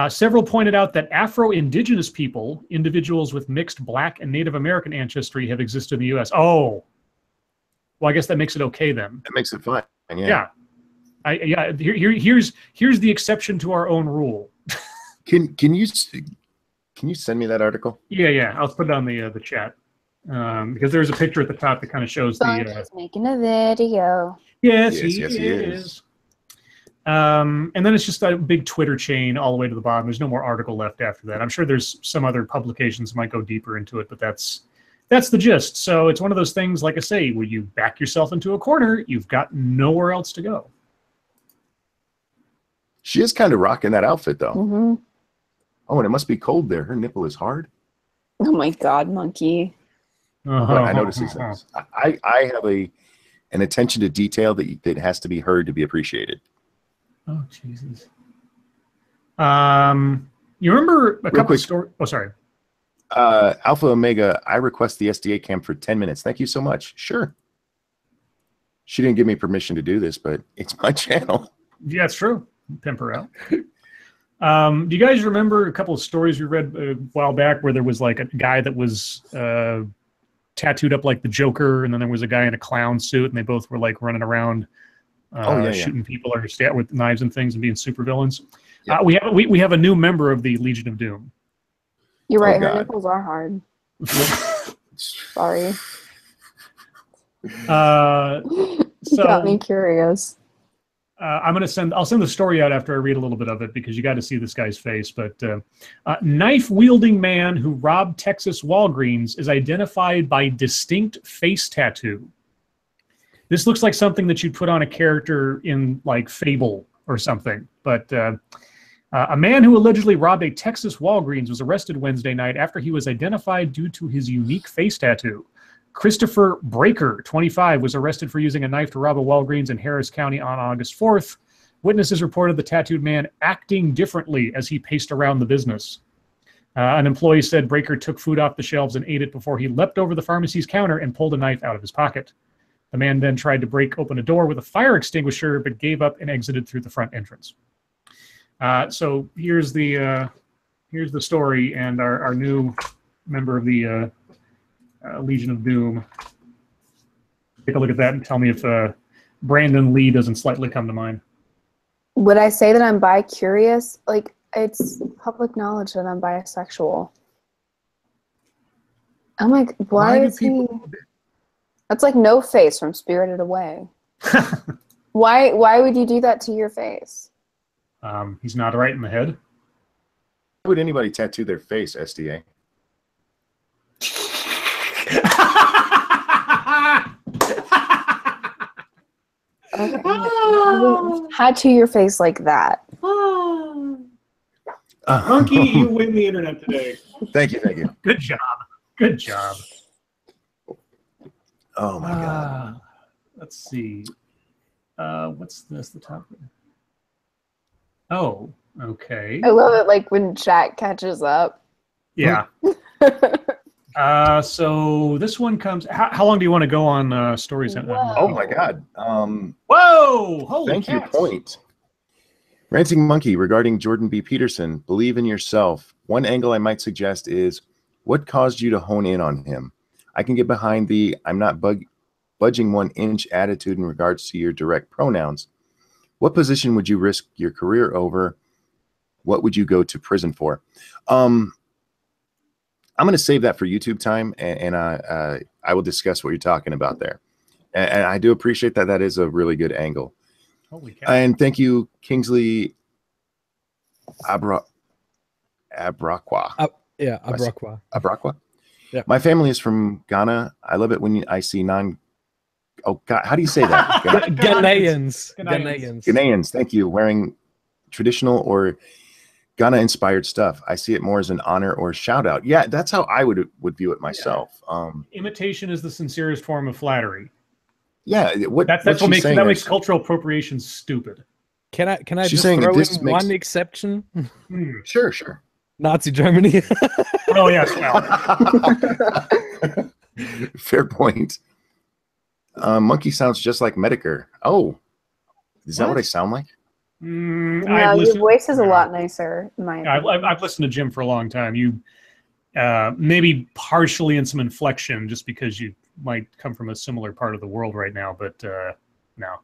Several pointed out that Afro-Indigenous people, individuals with mixed Black and Native American ancestry, have existed in the U.S. Oh, well, I guess that makes it okay then. That makes it fine. Yeah. Here's the exception to our own rule. Can you send me that article? Yeah. I'll put it on the chat. Because there's a picture at the top that kind of shows He's making a video. Yes, he is. And then it's just a big Twitter chain all the way to the bottom. There's no more article left after that. I'm sure there's some other publications that might go deeper into it, but that's the gist. So it's one of those things, like I say, where you back yourself into a corner, you've got nowhere else to go. She is kind of rocking that outfit, though. Mm-hmm. Oh, and it must be cold there. Her nipple is hard. Oh my God, monkey. I notice these things. I have an attention to detail that has to be heard to be appreciated. Oh, Jesus. You remember a couple of stories? Oh, sorry. Alpha Omega, I request the SDA cam for 10 minutes. Thank you so much. Sure. She didn't give me permission to do this, but it's my channel. Yeah, it's true. Pimp her out. Do you guys remember a couple of stories we read a while back where there was like a guy that was tattooed up like the Joker, and then there was a guy in a clown suit, and they both were like running around shooting people or with knives and things and being supervillains? Yeah. We have a new member of the Legion of Doom. You're right. Her nipples are hard. Sorry. You got me curious. I'll send the story out after I read a little bit of it, because you got to see this guy's face. But knife-wielding man who robbed Texas Walgreens is identified by distinct face tattoo. This looks like something that you'd put on a character in like Fable or something. But a man who allegedly robbed a Texas Walgreens was arrested Wednesday night after he was identified due to his unique face tattoo. Christopher Breaker, 25, was arrested for using a knife to rob a Walgreens in Harris County on August 4th. Witnesses reported the tattooed man acting differently as he paced around the business. An employee said Breaker took food off the shelves and ate it before he leapt over the pharmacy's counter and pulled a knife out of his pocket. The man then tried to break open a door with a fire extinguisher, but gave up and exited through the front entrance. So here's the story, and our new member of the Legion of Doom. Take a look at that and tell me if Brandon Lee doesn't slightly come to mind. Would I say that I'm bi-curious? Like, it's public knowledge that I'm bisexual. I'm like, why is he... That's like No Face from Spirited Away. Why would you do that to your face? He's not right in the head. Why would anybody tattoo their face, SDA? Okay. Tattoo your face like that. Monkey, you win the internet today. Thank you, thank you. Good job. Good job. Oh my god. Let's see. What's this? The top. Oh, okay. I love it, like when chat catches up. Yeah. So this one comes. How long do you want to go on stories? Oh my god. Whoa! Holy thank cats. you. Point. Ranting Monkey regarding Jordan B. Peterson. Believe in yourself. One angle I might suggest is what caused you to hone in on him. I can get behind the I'm not budging 1 inch attitude in regards to your direct pronouns. What position would you risk your career over? What would you go to prison for? I'm going to save that for YouTube time, and I will discuss what you're talking about there. And I do appreciate that. That is a really good angle. Holy cow. And thank you, Kingsley Abrakwa. Yeah, Abrakwa. Abrakwa? Yeah. My family is from Ghana. I love it when I see oh God, how do you say that? Ghanaians. Ghanaians, thank you. Wearing traditional or Ghana-inspired stuff. I see it more as an honor or shout out. Yeah, that's how I would view it myself. Yeah. Imitation is the sincerest form of flattery. Yeah, that's what makes cultural appropriation stupid. Can I just throw in one exception? Sure. Nazi Germany. Oh yes, well. Fair point. Monkey sounds just like Medicare. Oh, is that what I sound like? No, your voice is a lot nicer. I've listened to Jim for a long time. You maybe partially in some inflection, just because you might come from a similar part of the world right now, but no.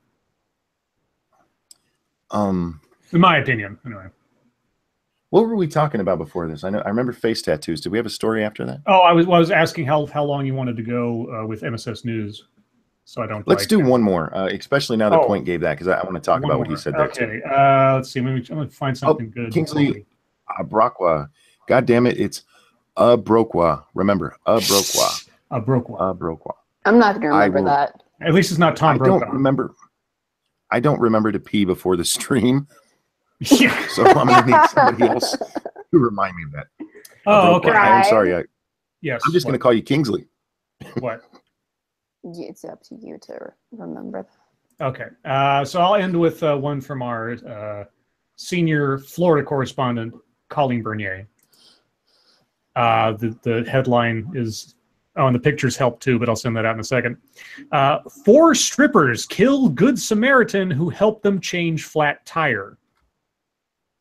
In my opinion, anyway. What were we talking about before this? I remember face tattoos. Did we have a story after that? Oh, I was asking how long you wanted to go with MSS News, so I don't. Let's do one more, especially now that Point gave that, because I want to talk about what he said there too. Okay, let's see. I'm gonna find something good. Kingsley Abrakwa. God damn it, it's Abrokwa. Remember, Abrokwa. Abrokwa. I'm not gonna remember that. At least it's not Tom Brokaw. I don't remember to pee before the stream. Yeah. So I'm going to need somebody else to remind me of that. Oh, okay. I'm sorry. Yes. I'm just going to call you Kingsley. What? It's up to you to remember. Okay. So I'll end with one from our senior Florida correspondent, Colleen Bernier. The headline is... Oh, and the pictures help too, but I'll send that out in a second. 4 strippers kill Good Samaritan who helped them change flat tire.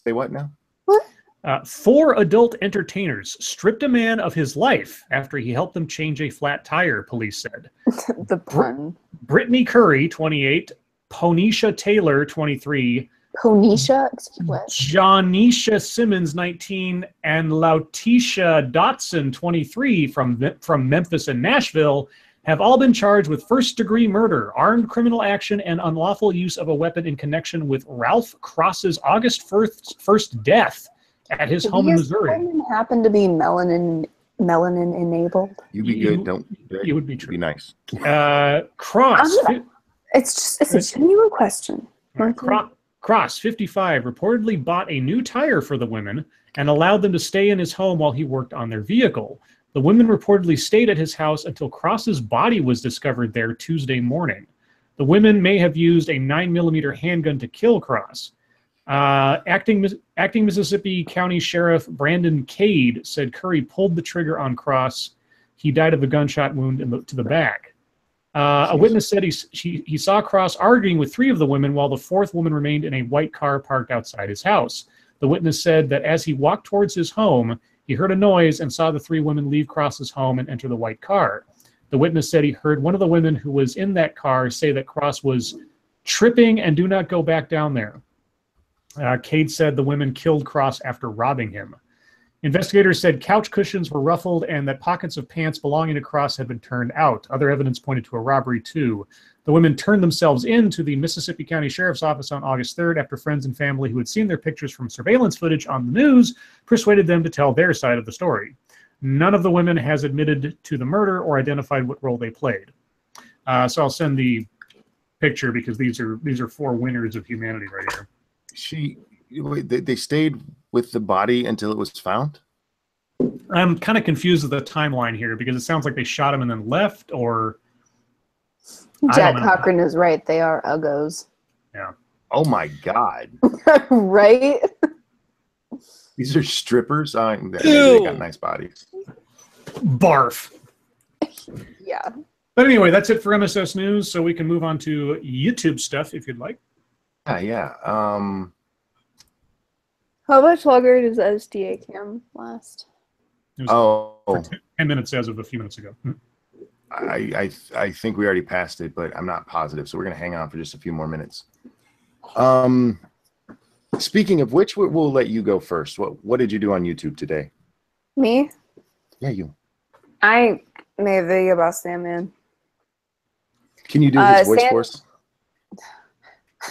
Say what now? What? 4 adult entertainers stripped a man of his life after he helped them change a flat tire, police said. The pun. Brittany Curry, 28, Ponisha Taylor, 23, Ponisha? Excuse me. Johnisha Simmons, 19, and Lautisha Dotson, 23, from Memphis and Nashville, have all been charged with first-degree murder, armed criminal action, and unlawful use of a weapon in connection with Ralph Cross's August 1st death at his home in Missouri. Did happen to be melanin enabled? You be good. Don't. You would be true. Be nice. Cross. It's a genuine question. Cross, 55, reportedly bought a new tire for the women and allowed them to stay in his home while he worked on their vehicle. The women reportedly stayed at his house until Cross's body was discovered there Tuesday morning. The women may have used a 9mm handgun to kill Cross. Acting Mississippi County Sheriff Brandon Cade said Curry pulled the trigger on Cross. He died of a gunshot wound to the back. A witness said he saw Cross arguing with 3 of the women while the 4th woman remained in a white car parked outside his house. The witness said that as he walked towards his home, he heard a noise and saw the 3 women leave Cross's home and enter the white car. The witness said he heard one of the women who was in that car say that Cross was tripping and do not go back down there. Cade said the women killed Cross after robbing him. Investigators said couch cushions were ruffled and that pockets of pants belonging to Cross had been turned out. Other evidence pointed to a robbery, too. The women turned themselves in to the Mississippi County Sheriff's Office on August 3rd after friends and family who had seen their pictures from surveillance footage on the news persuaded them to tell their side of the story. None of the women has admitted to the murder or identified what role they played. So I'll send the picture because these are 4 winners of humanity right here. They stayed with the body until it was found? I'm kind of confused with the timeline here because it sounds like they shot him and then left, or... Jack Cochran is right. They are uggos. Yeah. Oh my God. Right? These are strippers. They got nice bodies. Barf. Yeah. But anyway, that's it for MSS News, so we can move on to YouTube stuff if you'd like. Yeah. How much longer does SDA cam last? For 10 minutes as of a few minutes ago. I think we already passed it, but I'm not positive, so we're going to hang on for just a few more minutes. Speaking of which, we'll let you go first. What did you do on YouTube today? Me? Yeah, you. I made a video about Sandman. Can you do his voice for us?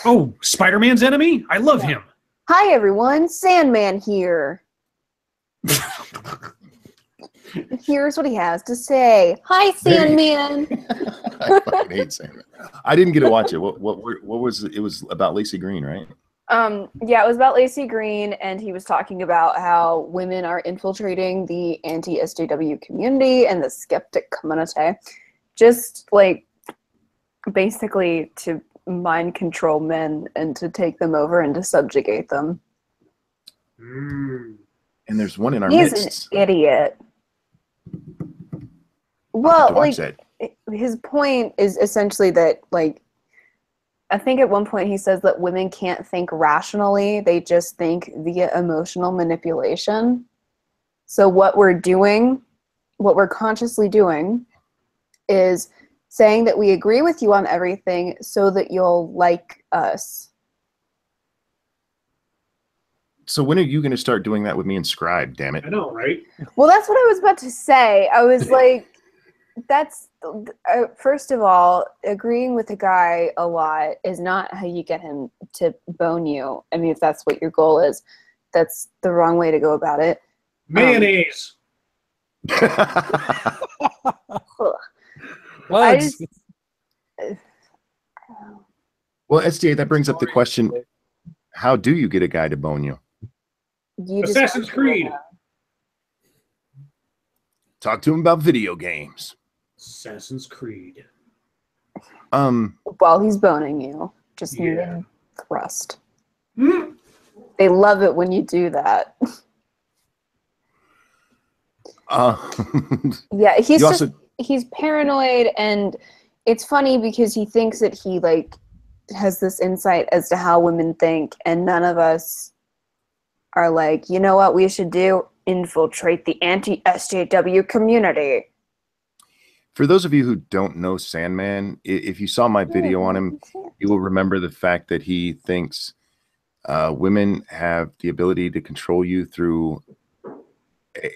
Oh, Spider-Man's enemy? I love him. Hi, everyone. Sandman here. Here's what he has to say. Hi, Sandman. I fucking hate Sandman. I didn't get to watch it. What was it? It was about Lacey Green, right? Yeah, it was about Lacey Green, and he was talking about how women are infiltrating the anti-SJW community and the skeptic community, just like basically to mind control men and to take them over and to subjugate them. And there's one in our He's midst. An idiot. Well, like that. His point is essentially that, like, I think at one point he says that women can't think rationally; they just think via emotional manipulation. So what we're doing, what we're consciously doing, is saying that we agree with you on everything so that you'll like us. So when are you going to start doing that with me and Scribe, damn it? I know, right? Well, that's what I was about to say. I was like, that's, first of all, agreeing with a guy a lot is not how you get him to bone you. I mean, if that's what your goal is, that's the wrong way to go about it. Mayonnaise. Well, SDA, that brings up the question, how do you get a guy to bone you? Assassin's Creed. Talk to him about video games. Assassin's Creed. While he's boning you, just needing thrust. They love it when you do that. Yeah, he's paranoid, and it's funny because he thinks that he like has this insight as to how women think, and none of us are like, you know what we should do? Infiltrate the anti-SJW community. For those of you who don't know Sandman, if you saw my video on him, you will remember the fact that he thinks women have the ability to control you through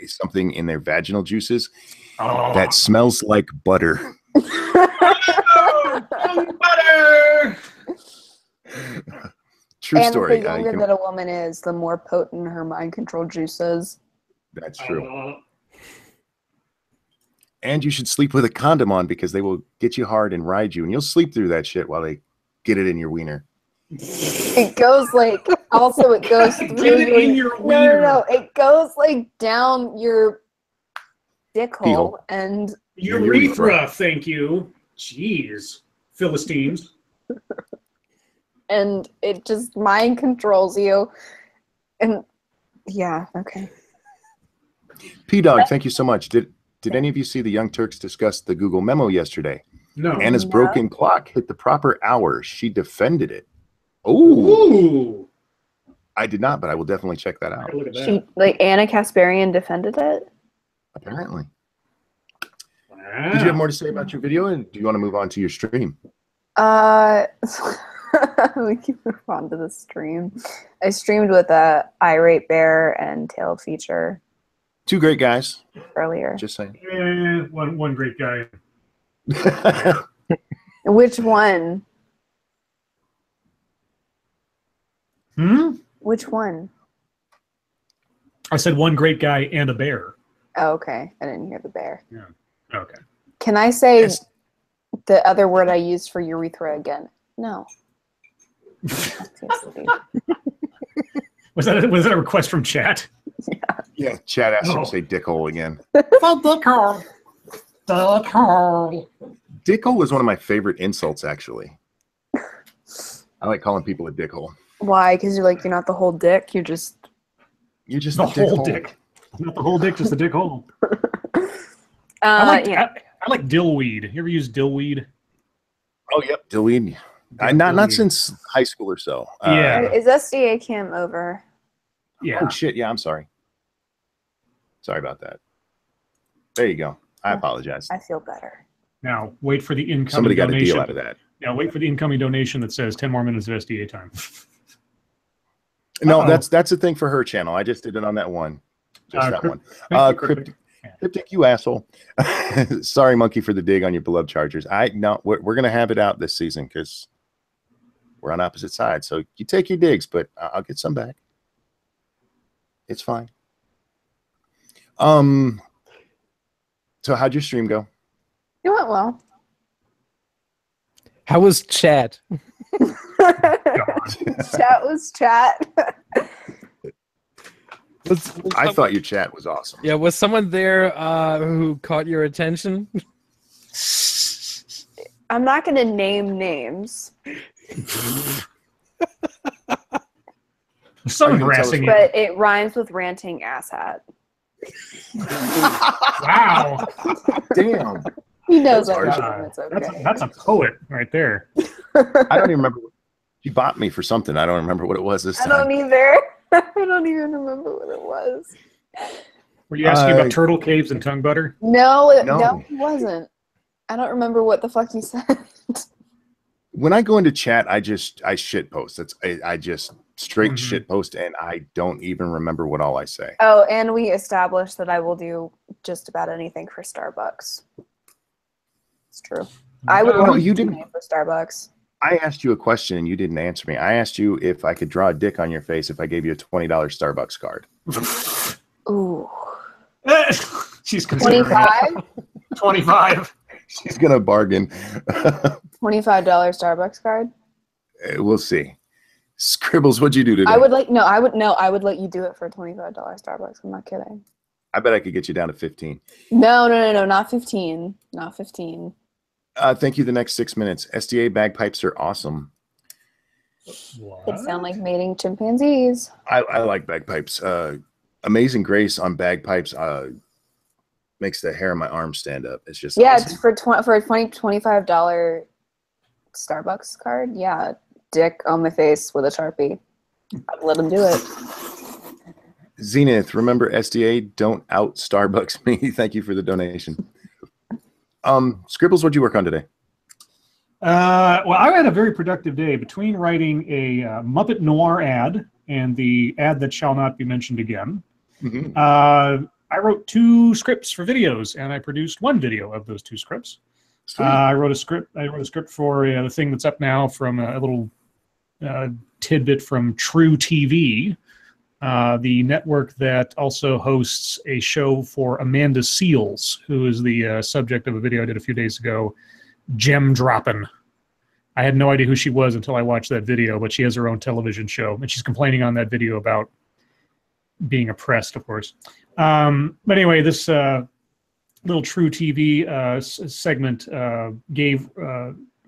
something in their vaginal juices that smells like butter. Butter! True story. And the younger that a woman is, the more potent her mind control juice is. That's true. And you should sleep with a condom on because they will get you hard and ride you, and you'll sleep through that shit while they get it in your wiener. It goes like, also it goes through your wiener. No, it goes like down your dick hole and urethra. Thank you. Jeez, Philistines. And it just mind controls you. And yeah, okay. P-Dog, thank you so much. Did any of you see the Young Turks discuss the Google memo yesterday? No. Anna's broken clock hit the proper hour. She defended it. Ooh. I did not, but I will definitely check that out. She, like, Anna Kasparian defended it? Apparently. Did you have more to say about your video, and do you want to move on to your stream? We can move on to the stream. I streamed with a irate bear and tailed feature. 2 great guys. Earlier. Just saying. One great guy. Which one? Which one? I said one great guy and a bear. Oh, okay. I didn't hear the bear. Yeah. Okay. Can I say the other word I used for urethra again? No. Was that a request from chat? Yeah, chat asked you to say dickhole again. Dickhole. Dickhole. Dickhole is one of my favorite insults, actually. I like calling people a dickhole. Why? Because you're not the whole dick. You're just the whole dick. Not the whole dick, just the dick hole. I like dillweed. You ever use dillweed? Oh, yep, dillweed. Not since high school or so. Yeah. Is SDA cam over? Yeah. Oh shit! Yeah, I'm sorry. Sorry about that. There you go. I apologize. I feel better. Now wait for the incoming Somebody got donation. a deal out of that. Now wait for the incoming donation that says 10 more minutes of SDA time. No, that's a thing for her channel. I just did it on that one. Just that one. Cryptic, you asshole. Sorry, Monkey, for the dig on your beloved Chargers. We're gonna have it out this season because we're on opposite sides. So you take your digs, but I'll get some back. It's fine. So how'd your stream go? It went well. How was chat? Chat was chat. I thought your chat was awesome. Yeah, was someone there who caught your attention? I'm not going to name names. Someone harassing you. But it rhymes with ranting asshat. Wow. Damn. He knows that. It's okay. That's a poet right there. I don't even remember. She bought me for something. I don't remember what it was this time. I don't either. I don't even remember what it was. Were you asking about turtle caves and tongue butter? No, it wasn't. I don't remember what the fuck you said. When I go into chat, I shit post. I just straight shit post, and I don't even remember what all I say. Oh, and we established that I will do just about anything for Starbucks. It's true. I would No, you didn't for Starbucks. I asked you a question and you didn't answer me. I asked you if I could draw a dick on your face if I gave you a $20 Starbucks card. Ooh. She's considering 25? 25. She's gonna bargain. $25 Starbucks card? We'll see. Scribbles, what'd you do today? I would let you do it for a $25 Starbucks. I'm not kidding. I bet I could get you down to 15. No, not 15. Not 15. Thank you. The next 6 minutes. SDA bagpipes are awesome. What? It sound like mating chimpanzees. I like bagpipes. Amazing Grace on bagpipes makes the hair on my arm stand up. It's just awesome. It's for a $25 Starbucks card. Yeah, dick on my face with a Sharpie. I'd let him do it. Zenith, remember SDA, don't out Starbucks me. Thank you for the donation. Scribbles, what'd you work on today? Well, I had a very productive day between writing a Muppet Noir ad and the ad that shall not be mentioned again. I wrote 2 scripts for videos, and I produced 1 video of those 2 scripts. I wrote a script for the thing that's up now from a little tidbit from True TV, the network that also hosts a show for Amanda Seales, who is the subject of a video I did a few days ago, Gem Droppin'. I had no idea who she was until I watched that video, but she has her own television show, and she's complaining on that video about being oppressed, of course. But anyway, this little True TV segment gave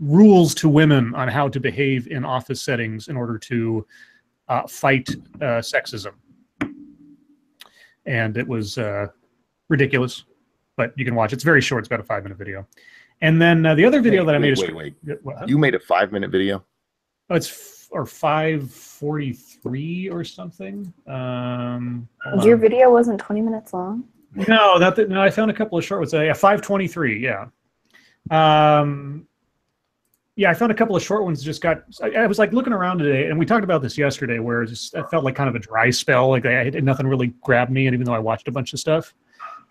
rules to women on how to behave in office settings in order to fight sexism. And it was ridiculous, but you can watch. It's very short. It's about a 5-minute video. And then the other video that I made is... Wait. You made a 5-minute video? Oh, it's 5:43 or something. Your video wasn't 20 minutes long? No, no. I found a couple of short ones. Yeah, 523. Yeah. Yeah, I found a couple of short ones. I was like looking around today, and we talked about this yesterday, where I felt like kind of a dry spell. Like nothing really grabbed me, and even though I watched a bunch of stuff,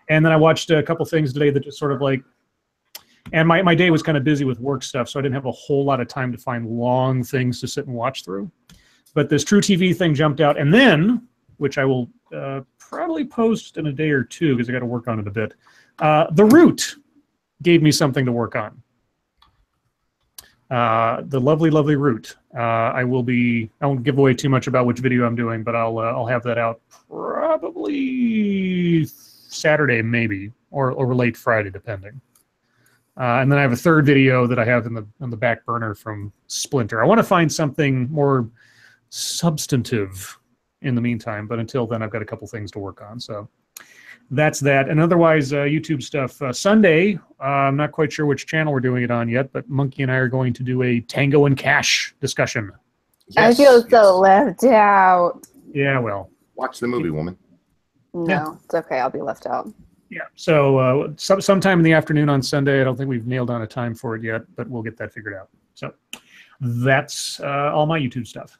and then I watched a couple things today that just sort of like. And my day was kind of busy with work stuff, so I didn't have a whole lot of time to find long things to sit and watch through. But this True TV thing jumped out, and then, which I will probably post in a day or two because I got to work on it a bit. The Root gave me something to work on. The lovely, lovely Root. I won't give away too much about which video I'm doing, but I'll have that out probably Saturday, maybe, or late Friday, depending. And then I have a third video that I have on the back burner from Splinter. I want to find something more substantive in the meantime, but until then, I've got a couple things to work on. So that's that. And otherwise, YouTube stuff. Sunday, I'm not quite sure which channel we're doing it on yet, but Monkey and I are going to do a Tango and Cash discussion. Yes, I feel so left out. Yeah, well. Watch the movie, woman. No, It's okay. I'll be left out. Yeah, so sometime in the afternoon on Sunday. I don't think we've nailed down a time for it yet, but we'll get that figured out. So that's all my YouTube stuff.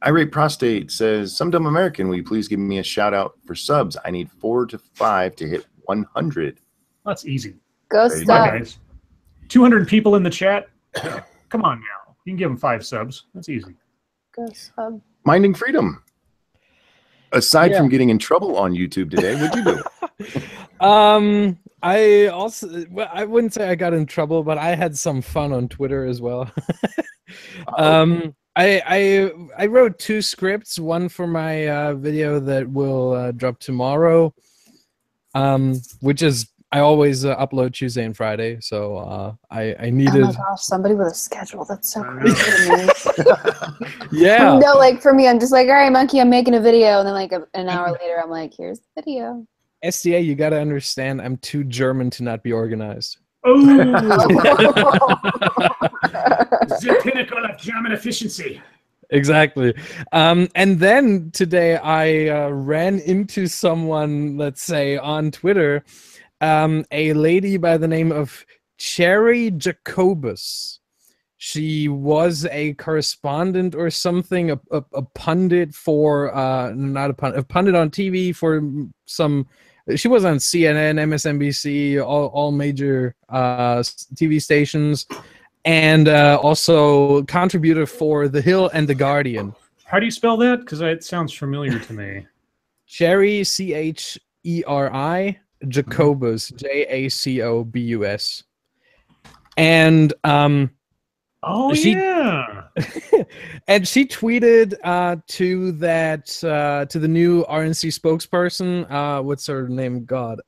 Irate Prostate says, some dumb American, will you please give me a shout out for subs? I need 4 to 5 to hit 100. That's easy. Go There you sub. go. Guys. 200 people in the chat. Come on now. You can give them 5 subs. That's easy. Go sub. Minding Freedom. Aside from getting in trouble on YouTube today, what'd you do? I wouldn't say I got in trouble, but I had some fun on Twitter as well. I wrote 2 scripts, one for my video that will drop tomorrow, which is I always upload Tuesday and Friday, so I needed. Oh my gosh, somebody with a schedule. That's so crazy to me. Yeah. No, like for me, I'm just like, all right, Monkey, I'm making a video, and then like an hour later, I'm like, here's the video. SDA, you gotta understand, I'm too German to not be organized. Oh, the pinnacle of German efficiency. Exactly. And then today I ran into someone, let's say, on Twitter, a lady by the name of Cherry Jacobus. She was a correspondent or something, a pundit for, not a pundit, a pundit on TV for some. She was on CNN, MSNBC, all major TV stations, and also contributor for The Hill and The Guardian. How do you spell that? Because it sounds familiar to me. Cherry, Cheri, Jacobus, Jacobus. And yeah. and she tweeted to the new RNC spokesperson, what's her name? God,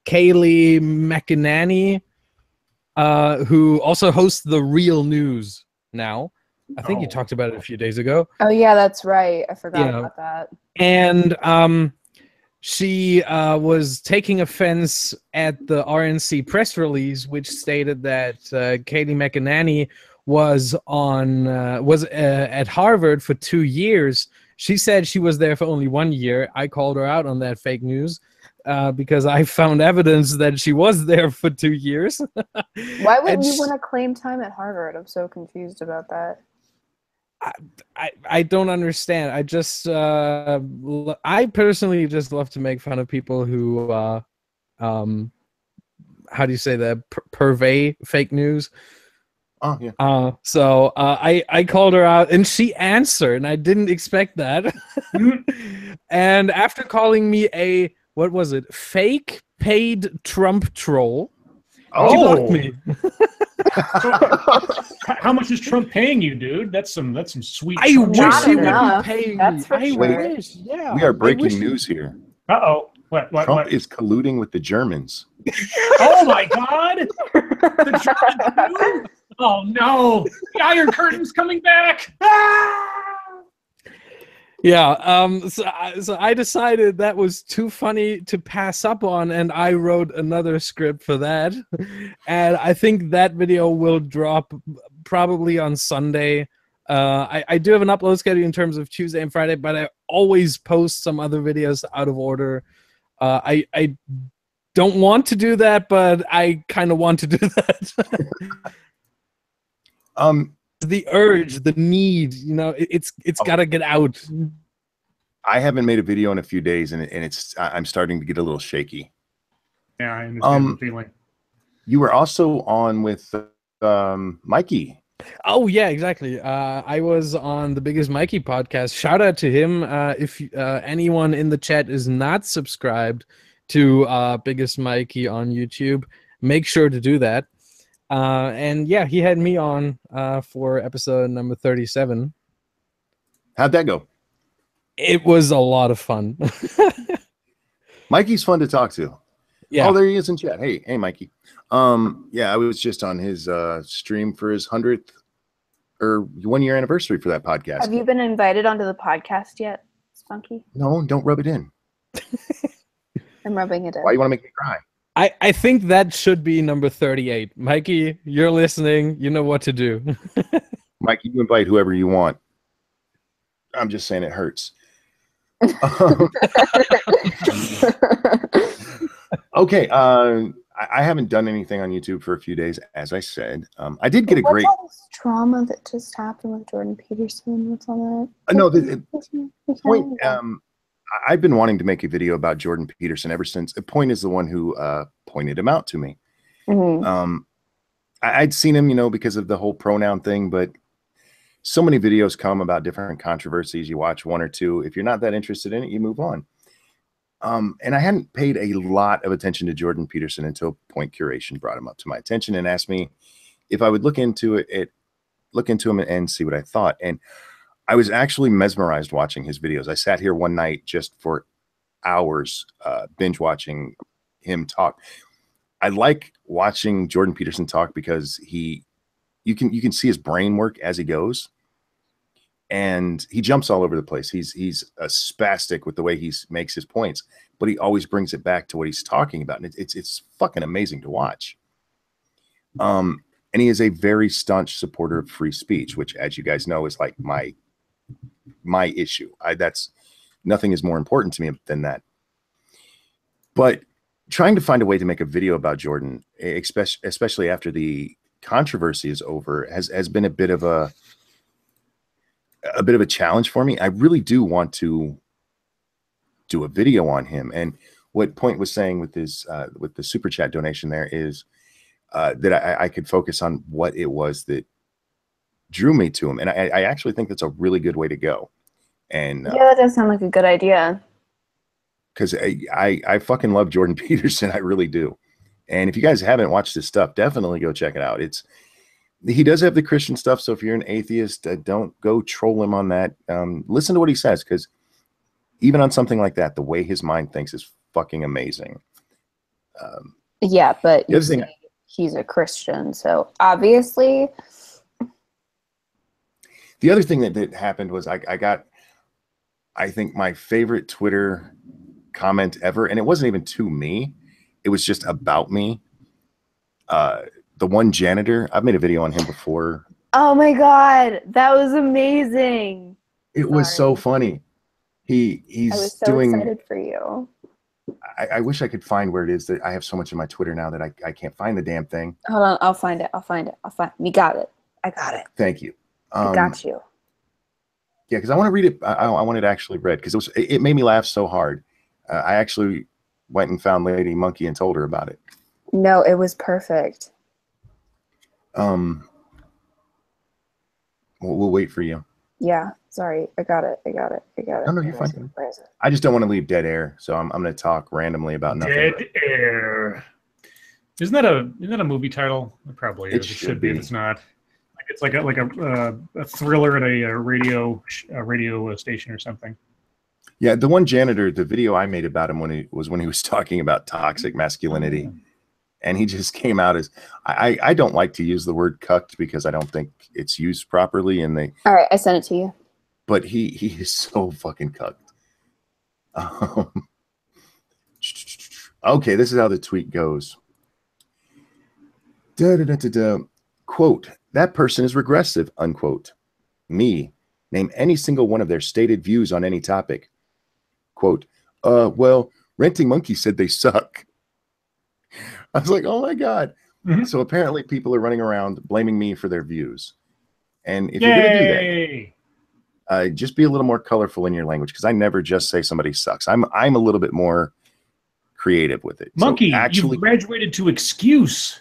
Kayleigh McEnany, who also hosts The Real News now. I think you talked about it a few days ago. Oh yeah, that's right. I forgot about that. And she was taking offense at the RNC press release, which stated that Kayleigh McEnany was at Harvard for 2 years. She said she was there for only 1 year. I called her out on that fake news because I found evidence that she was there for 2 years. Why would you want to claim time at Harvard? I'm so confused about that. I don't understand. I just I personally just love to make fun of people who how do you say that, purvey fake news. Oh yeah. So I called her out and she answered, and I didn't expect that. And after calling me a, what was it, fake paid Trump troll, she blocked me. So, how much is Trump paying you, dude? That's some sweet. I wish he would enough. be paying That's me. for I sure. wish. Yeah. We are breaking news here. Uh-oh. What? Trump is colluding with the Germans. Oh my God! The Germans too? Oh no! The Iron Curtain's coming back! Yeah, so I decided that was too funny to pass up on, and I wrote another script for that. And I think that video will drop probably on Sunday. I do have an upload schedule in terms of Tuesday and Friday, but I always post some other videos out of order. I don't want to do that, but I kind of want to do that. The urge, the need, you know, it's got to get out. I haven't made a video in a few days, and I'm starting to get a little shaky. Yeah, I understand the feeling. You were also on with Mikey. Oh yeah, exactly. I was on the Biggest Mikey podcast. Shout out to him. If anyone in the chat is not subscribed to Biggest Mikey on YouTube, make sure to do that. And yeah, he had me on for episode number 37. How'd that go? It was a lot of fun. Mikey's fun to talk to. Yeah. Oh, there he is in chat. Hey, Mikey. Yeah, I was just on his stream for his 100th or 1-year anniversary for that podcast. Have you been invited onto the podcast yet, Spunky? No, don't rub it in. I'm rubbing it in. Why you want to make me cry? I think that should be number 38. Mikey, you're listening. You know what to do. Mikey, you invite whoever you want. I'm just saying it hurts. Okay. I haven't done anything on YouTube for a few days, as I said. I did get a great all this drama that just happened with Jordan Peterson. What's on that? No, the point. I've been wanting to make a video about Jordan Peterson ever since. Point is the one who pointed him out to me. Mm-hmm. I'd seen him, you know, because of the whole pronoun thing, but so many videos come about different controversies. You watch one or two. If you're not that interested in it, you move on. And I hadn't paid a lot of attention to Jordan Peterson until Point Curation brought him up to my attention and asked me if I would look into him and see what I thought. And I was actually mesmerized watching his videos. I sat here one night just for hours, binge watching him talk. I like watching Jordan Peterson talk because you can see his brain work as he goes. And he jumps all over the place. He's a spastic with the way he makes his points, but he always brings it back to what he's talking about. And it's fucking amazing to watch. And he is a very staunch supporter of free speech, which, as you guys know, is like my issue. That's nothing is more important to me than that. But trying to find a way to make a video about Jordan, especially after the controversy is over, has been a bit of a challenge for me. I really do want to do a video on him. And what Point was saying with his with the super chat donation there is that I could focus on what it was that drew me to him. And I actually think that's a really good way to go. And yeah, that does sound like a good idea. Because I fucking love Jordan Peterson. I really do. And if you guys haven't watched his stuff, definitely go check it out. He does have the Christian stuff, so if you're an atheist, don't go troll him on that. Listen to what he says, because even on something like that, the way his mind thinks is fucking amazing. Yeah, but the other thing, he's a Christian, so obviously. The other thing that happened was I got, I think, my favorite Twitter comment ever, and it wasn't even to me. It was just about me. The one janitor, I've made a video on him before. Oh my God, that was amazing. It was so funny. He's I was so doing, excited for you. I wish I could find where it is. That I have so much in my Twitter now that I can't find the damn thing. Hold on, I'll find it. We got it. I got it. Thank you. I got you. Yeah, because I want to read it. I want it actually read because it made me laugh so hard. I actually went and found Lady Monkey and told her about it. No, it was perfect. We'll wait for you. Yeah, sorry. I got it. No, you're fine. I just don't want to leave dead air, so I'm going to talk randomly about nothing. Dead air. Isn't that a movie title? It probably is. It should be. If it's not. It's like a thriller at a radio station or something. Yeah, the one janitor, the video I made about him when he was talking about toxic masculinity. And he just came out as, I don't like to use the word cucked because I don't think it's used properly. And all right, I sent it to you. But he is so fucking cucked. Okay, this is how the tweet goes. Quote, that person is regressive, unquote. Me, name any single one of their stated views on any topic. Quote, well, Renting Monkey said they suck. I was like, oh my God. Mhm. So apparently people are running around blaming me for their views. And if you're going to do that, just be a little more colorful in your language, because I never just say somebody sucks. I'm a little bit more creative with it. Monkey, so actually, you graduated to excuse.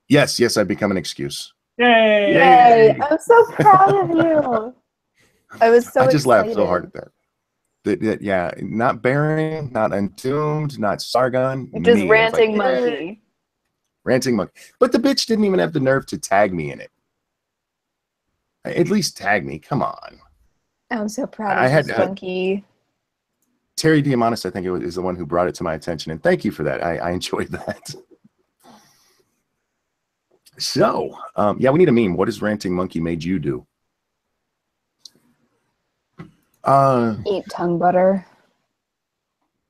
Yes, I've become an excuse. Yay! Yay! I'm so proud of you. I was so I just laughed so excited. hard at that. Yeah, not Baron, not Entombed, not Sargon. Just me. ranting Like, monkey. Ranting Monkey. But the bitch didn't even have the nerve to tag me in it. At least tag me. Come on. I'm so proud I of had this monkey. Terry Diamandis, I think is the one who brought it to my attention, and thank you for that. I enjoyed that. So, yeah, we need a meme. What has Ranting Monkey made you do? Eat tongue butter.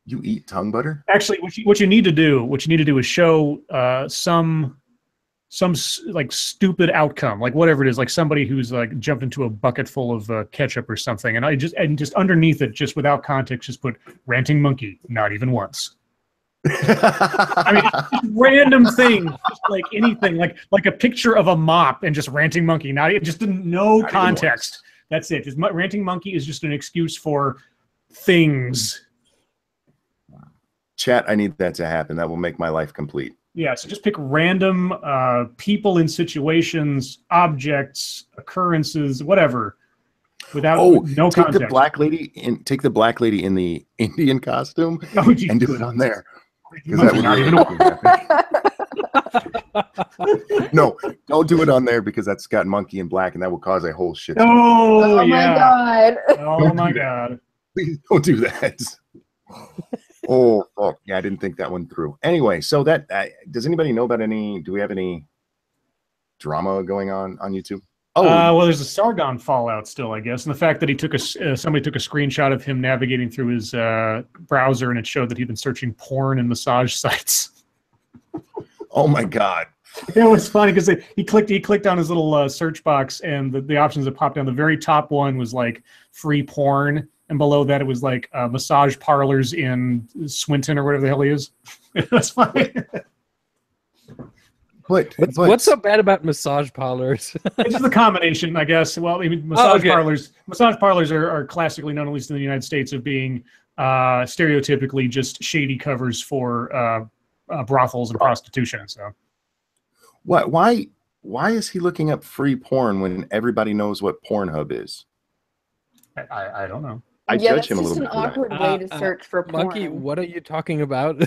You eat tongue butter? Actually, what you need to do is show some like stupid outcome, like whatever it is, like somebody who's like jumped into a bucket full of ketchup or something, and just underneath it, just without context, just put Ranting Monkey, not even once. I mean, just random things, just like anything, like a picture of a mop and just Ranting Monkey, just no context. That's it. Just Ranting Monkey is just an excuse for things. Chat, I need that to happen. That will make my life complete. Yeah, so just pick random people in situations, objects, occurrences, whatever, without no take context. Take the black lady in the Indian costume and do it on there. That would not even No, don't do it on there, because that's got monkey in black, and that will cause a whole shit. Oh, my God. Oh my God. Please don't do that. Oh, fuck. Yeah, I didn't think that one through. Anyway, so that does anybody know about do we have any drama going on YouTube? Well, there's a Sargon fallout still, I guess, and the fact that he took somebody took a screenshot of him navigating through his browser, and it showed that he'd been searching porn and massage sites. Oh my God! It was funny because he clicked on his little search box, and the options that popped down. The very top one was like free porn, and below that it was like massage parlors in Swinton or whatever the hell he is. That's funny. What's so bad about massage parlors? It's just a combination, I guess. Well, I mean, massage parlors are classically known, at least in the United States, of being stereotypically just shady covers for brothels and prostitution. So, why is he looking up free porn when everybody knows what Pornhub is? I don't know. I judge him a little bit. That's just an awkward way to search for porn. Monkey, what are you talking about?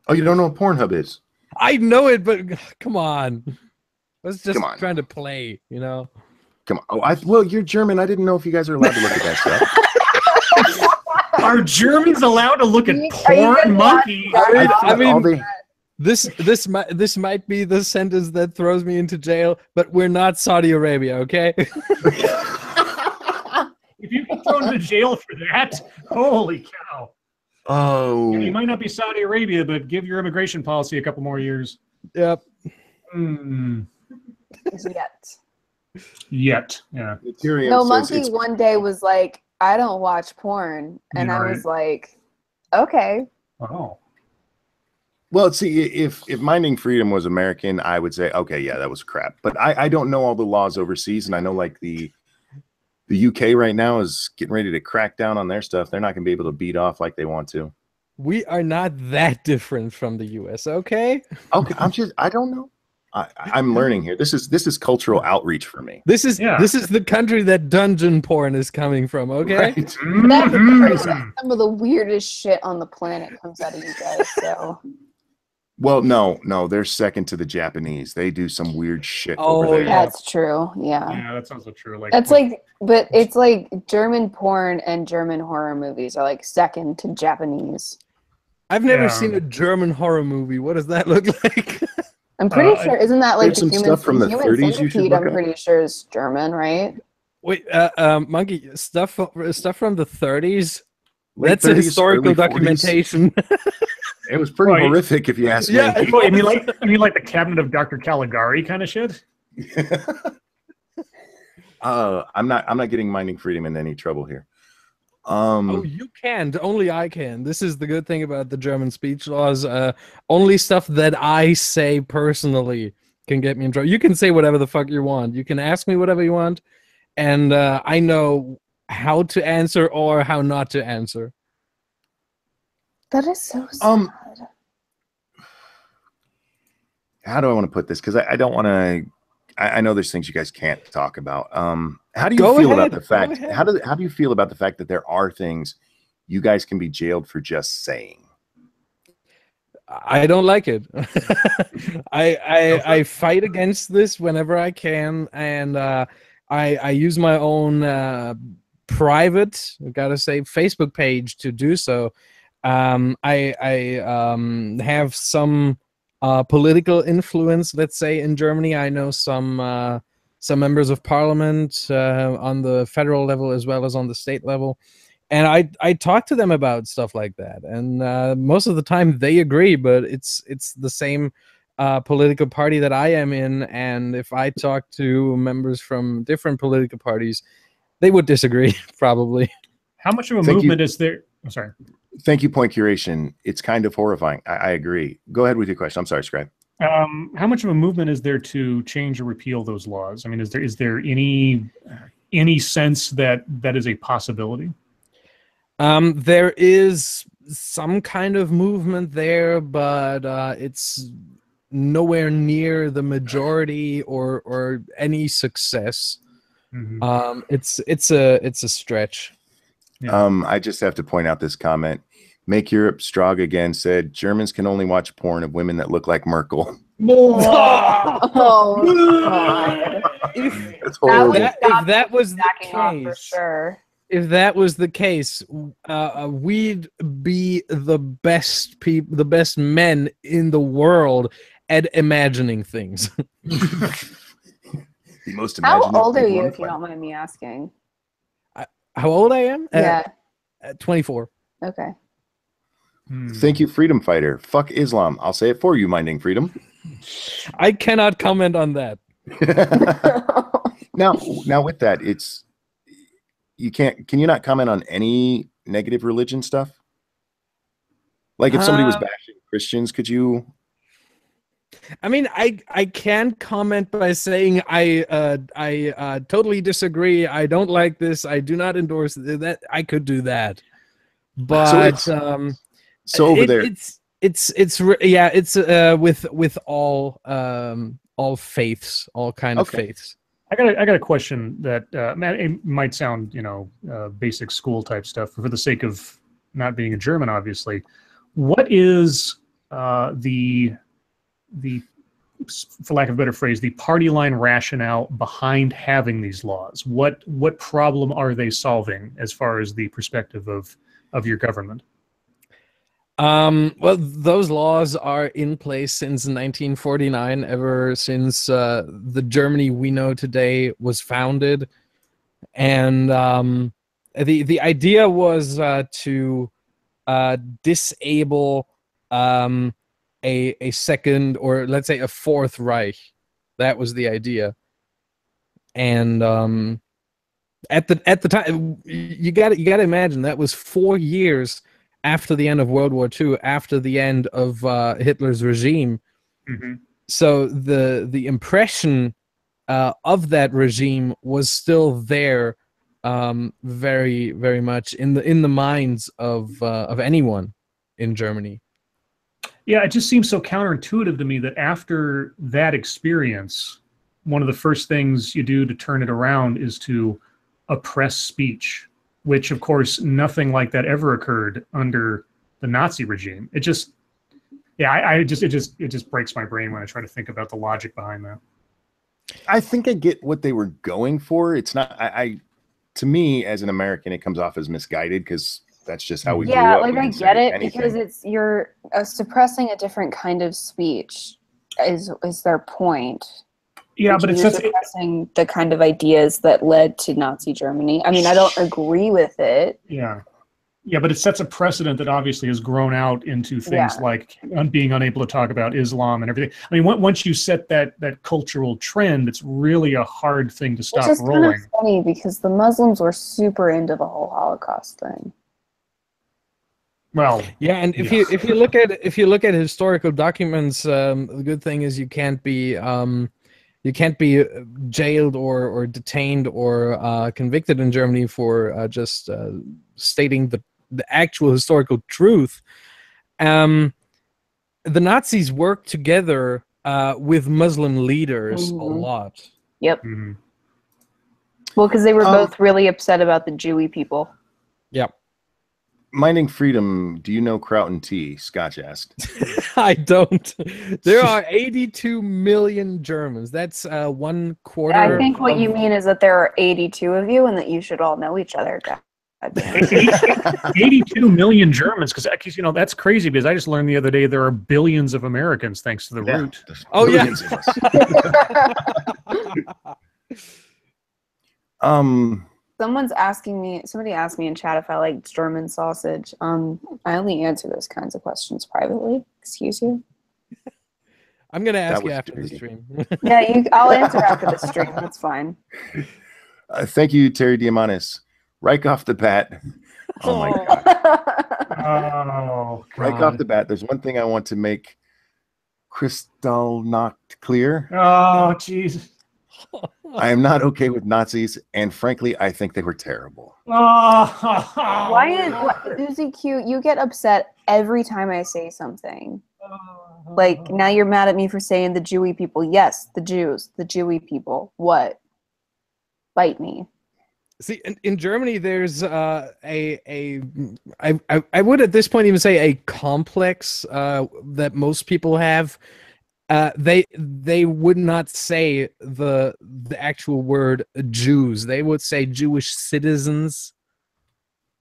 Oh, you don't know what Pornhub is? I know it, but come on. I was just trying to play, you know? Come on. Oh, well, you're German. I didn't know if you guys are allowed to look at that stuff. Are Germans allowed to look at porn, Monkey? I mean, this might be the sentence that throws me into jail, but we're not Saudi Arabia, okay? If you get thrown into jail for that, holy cow. Oh. You might not be Saudi Arabia, but give your immigration policy a couple more years. Yep. Yet, yeah. No, Monkey one day was like, I don't watch porn. And I was like, okay. Oh. Well, see, if Minding Freedom was American, I would say, okay, yeah, that was crap. But I don't know all the laws overseas, and I know like the UK right now is getting ready to crack down on their stuff. They're not going to be able to beat off like they want to. We are not that different from the US, okay? Okay, I don't know. I'm learning here. This is cultural outreach for me. This is the country that dungeon porn is coming from, okay? Right. That's some of the weirdest shit on the planet comes out of you guys, so. Well, no, they're second to the Japanese. They do some weird shit over there. That's true. Yeah. Yeah, that's also true. But it's like German porn and German horror movies are like second to Japanese. I've never seen a German horror movie. What does that look like? I'm pretty sure, isn't that like some stuff from the 30s you should look I'm pretty sure is German, right? Wait, Monkey, stuff from the 30s? Late That's 30s, a historical documentation. It was pretty horrific, if you ask me. Yeah, you mean like the Cabinet of Dr. Caligari kind of shit? I'm not getting Minding Freedom in any trouble here. Oh, you can't. Only I can. This is the good thing about the German speech laws. Only stuff that I say personally can get me in trouble. You can say whatever the fuck you want. You can ask me whatever you want, and I know how to answer or how not to answer. That is so sad. How do I want to put this? Because I don't want to. I know there's things you guys can't talk about. How do you feel about the fact? How do you feel about the fact that there are things you guys can be jailed for just saying? I don't like it. I fight against this whenever I can, and I use my own private, I gotta say, Facebook page to do so. I have some political influence, let's say, in Germany. I know some members of parliament on the federal level as well as on the state level. And I talk to them about stuff like that, and most of the time they agree. But it's the same political party that I am in, and if I talk to members from different political parties, they would disagree probably. How much of a movement is there? I'm sorry. Thank you, Point Curation. It's kind of horrifying. I agree. Go ahead with your question. I'm sorry, Scribe. How much of a movement is there to change or repeal those laws? I mean, is there any sense that that is a possibility? There is some kind of movement there, but it's nowhere near the majority or any success. Mm-hmm. It's a stretch. Yeah. I just have to point out this comment. Make Europe Strong Again said Germans can only watch porn of women that look like Merkel. Oh, God. That's horrible. If that was the case, for sure. If that was the case, we'd be the best people, the best men in the world at imagining things. The most How imaginative old are people you, on if you the don't mind me asking? How old I am? Yeah. 24. Okay. planet. Thank you, Freedom Fighter. Fuck Islam. I'll say it for you, Minding Freedom. I cannot comment on that. Now with that, it's you can't. Can you not comment on any negative religion stuff? Like if somebody was bashing Christians, could you? I mean, I can comment by saying I totally disagree. I don't like this. I do not endorse that. I could do that, but so over there, it's with all faiths, all kind of faiths. I got a question that it might sound basic school type stuff, but for the sake of not being a German, obviously, what is the for lack of a better phrase, the party line rationale behind having these laws? What problem are they solving as far as the perspective of your government? Well, those laws are in place since 1949, ever since the Germany we know today was founded. And the idea was to disable a second, or let's say a fourth Reich. That was the idea. And at the time, you got to imagine that was 4 years after the end of World War II, after the end of Hitler's regime. Mm-hmm. So the impression of that regime was still there, very, very much in the minds of anyone in Germany. Yeah, it just seems so counterintuitive to me that after that experience, one of the first things you do to turn it around is to oppress speech, which, of course, nothing like that ever occurred under the Nazi regime. It just breaks my brain when I try to think about the logic behind that. I think I get what they were going for. It's not. To me, as an American, it comes off as misguided because that's just how we grew up. Like I get it, because you're suppressing a different kind of speech is their point. Yeah, but it's suppressing the kind of ideas that led to Nazi Germany. I mean, I don't agree with it. Yeah. Yeah, but it sets a precedent that obviously has grown out into things like being unable to talk about Islam and everything. I mean, once you set that cultural trend, it's really a hard thing to stop rolling. Which is kind of funny because the Muslims were super into the whole Holocaust thing. Well, yeah, and if you look at historical documents, the good thing is you can't be jailed or detained or convicted in Germany for just stating the actual historical truth. The Nazis worked together with Muslim leaders a lot. Yep. Mm-hmm. Well, because they were both really upset about the Jewy people. Yep. Minding Freedom, do you know Kraut and Tea? Scotch asked. I don't. There are 82 million Germans. That's 1/4. I think what you mean is that there are 82 of you and that you should all know each other. 82 million Germans, because that's crazy, because I just learned the other day there are billions of Americans thanks to the root. Oh, yeah. Somebody asked me in chat if I like German sausage. I only answer those kinds of questions privately. Excuse you. I'm gonna ask you after the stream. Yeah, I'll answer after the stream. That's fine. Thank you, Terry Diamandis. Right off the bat. Oh my God. Oh, right off the bat, there's one thing I want to make crystal knocked clear. Oh, jeez. I am not okay with Nazis, and frankly, I think they were terrible. Uzi Q, you get upset every time I say something. Like, now you're mad at me for saying the Jewy people. Yes, the Jews, the Jewy people. What? Bite me. See, in Germany, there's I would at this point even say a complex that most people have. They would not say the actual word Jews. They would say Jewish citizens.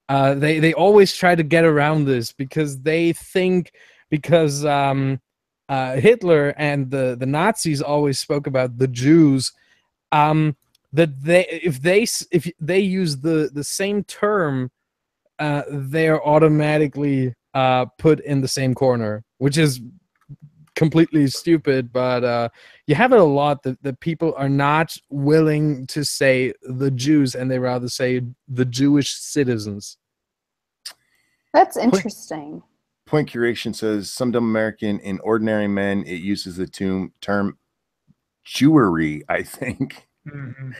They always try to get around this because they think Hitler and the Nazis always spoke about the Jews. That if they use the same term, they're automatically put in the same corner, which is completely stupid. But you have it a lot that people are not willing to say the Jews, and they rather say the Jewish citizens. That's interesting. Point Curation says some dumb American in Ordinary Men, it uses the term Jewery, I think. Mm-hmm.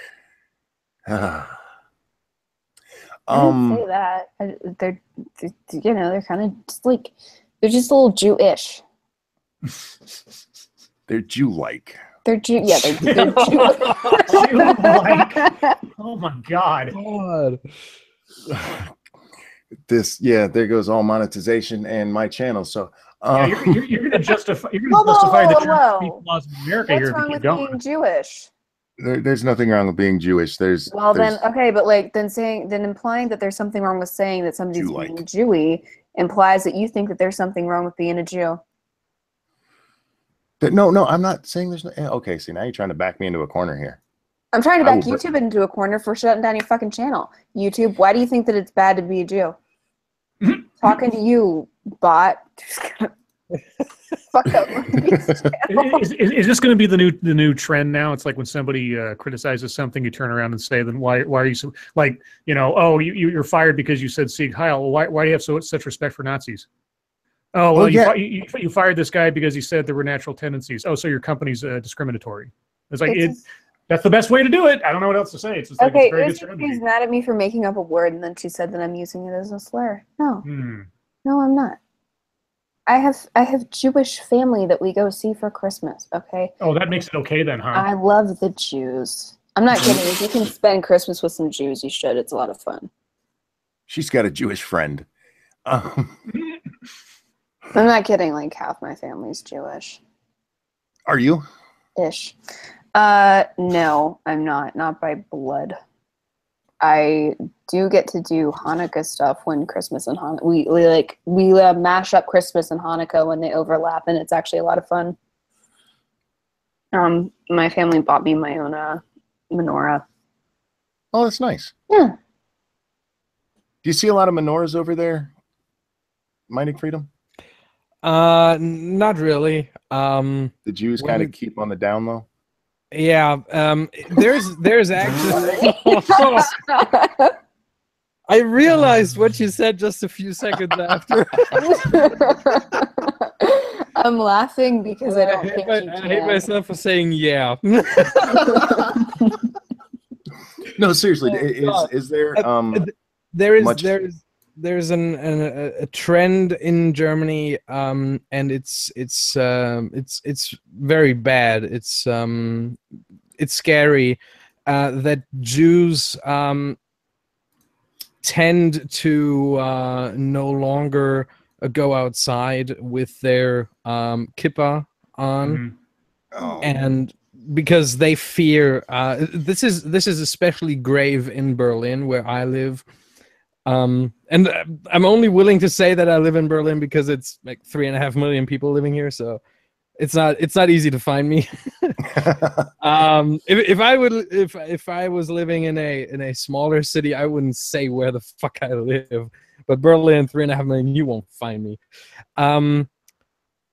I didn't say that. They're kind of just like, they're just a little Jewish. They're Jew-like. They're Jew. Yeah, they're Jew-like. Oh my God. There goes all monetization and my channel. So you're going to justify the term speak laws in America. What's wrong with being Jewish? There's nothing wrong with being Jewish. Then implying that there's something wrong with saying that somebody's being Jewy implies that you think that there's something wrong with being a Jew. No, I'm not saying there's no. Okay, see, now you're trying to back me into a corner here. I'm trying to back YouTube into a corner for shutting down your fucking channel. YouTube, why do you think that it's bad to be a Jew? Talking to you, bot. Fuck up. Is this going to be the new trend now? It's like when somebody criticizes something, you turn around and say, "Then why are you so like you're fired because you said Sieg Heil? Why do you have such respect for Nazis?" Oh well, you fired this guy because he said there were natural tendencies. Oh, so your company's discriminatory. It's like that's the best way to do it. I don't know what else to say. It's just like, it's very good strategy. She's mad at me for making up a word, and then she said that I'm using it as a slur. No, no, I'm not. I have Jewish family that we go see for Christmas. Okay. Oh, that makes it okay then, huh? I love the Jews. I'm not kidding. If you can spend Christmas with some Jews, you should. It's a lot of fun. She's got a Jewish friend. I'm not kidding. Like, half my family's Jewish. Are you? Ish. No, I'm not. Not by blood. I do get to do Hanukkah stuff when Christmas and Hanukkah. We mash up Christmas and Hanukkah when they overlap, and it's actually a lot of fun. My family bought me my own menorah. Oh, that's nice. Yeah. Do you see a lot of menorahs over there? Minding Freedom? Not really. The Jews kind of keep on the down low. Yeah. There's actually. I realized what you said just a few seconds after. I'm laughing because I don't think I hate myself for saying yeah. No, seriously, is there there's a trend in Germany, and it's very bad. It's scary that Jews tend to no longer go outside with their kippah on, and because they fear this is especially grave in Berlin, where I live. And I'm only willing to say that I live in Berlin because it's like 3.5 million people living here, so it's not easy to find me. If I was living in a smaller city, I wouldn't say where the fuck I live. But Berlin, 3.5 million, you won't find me.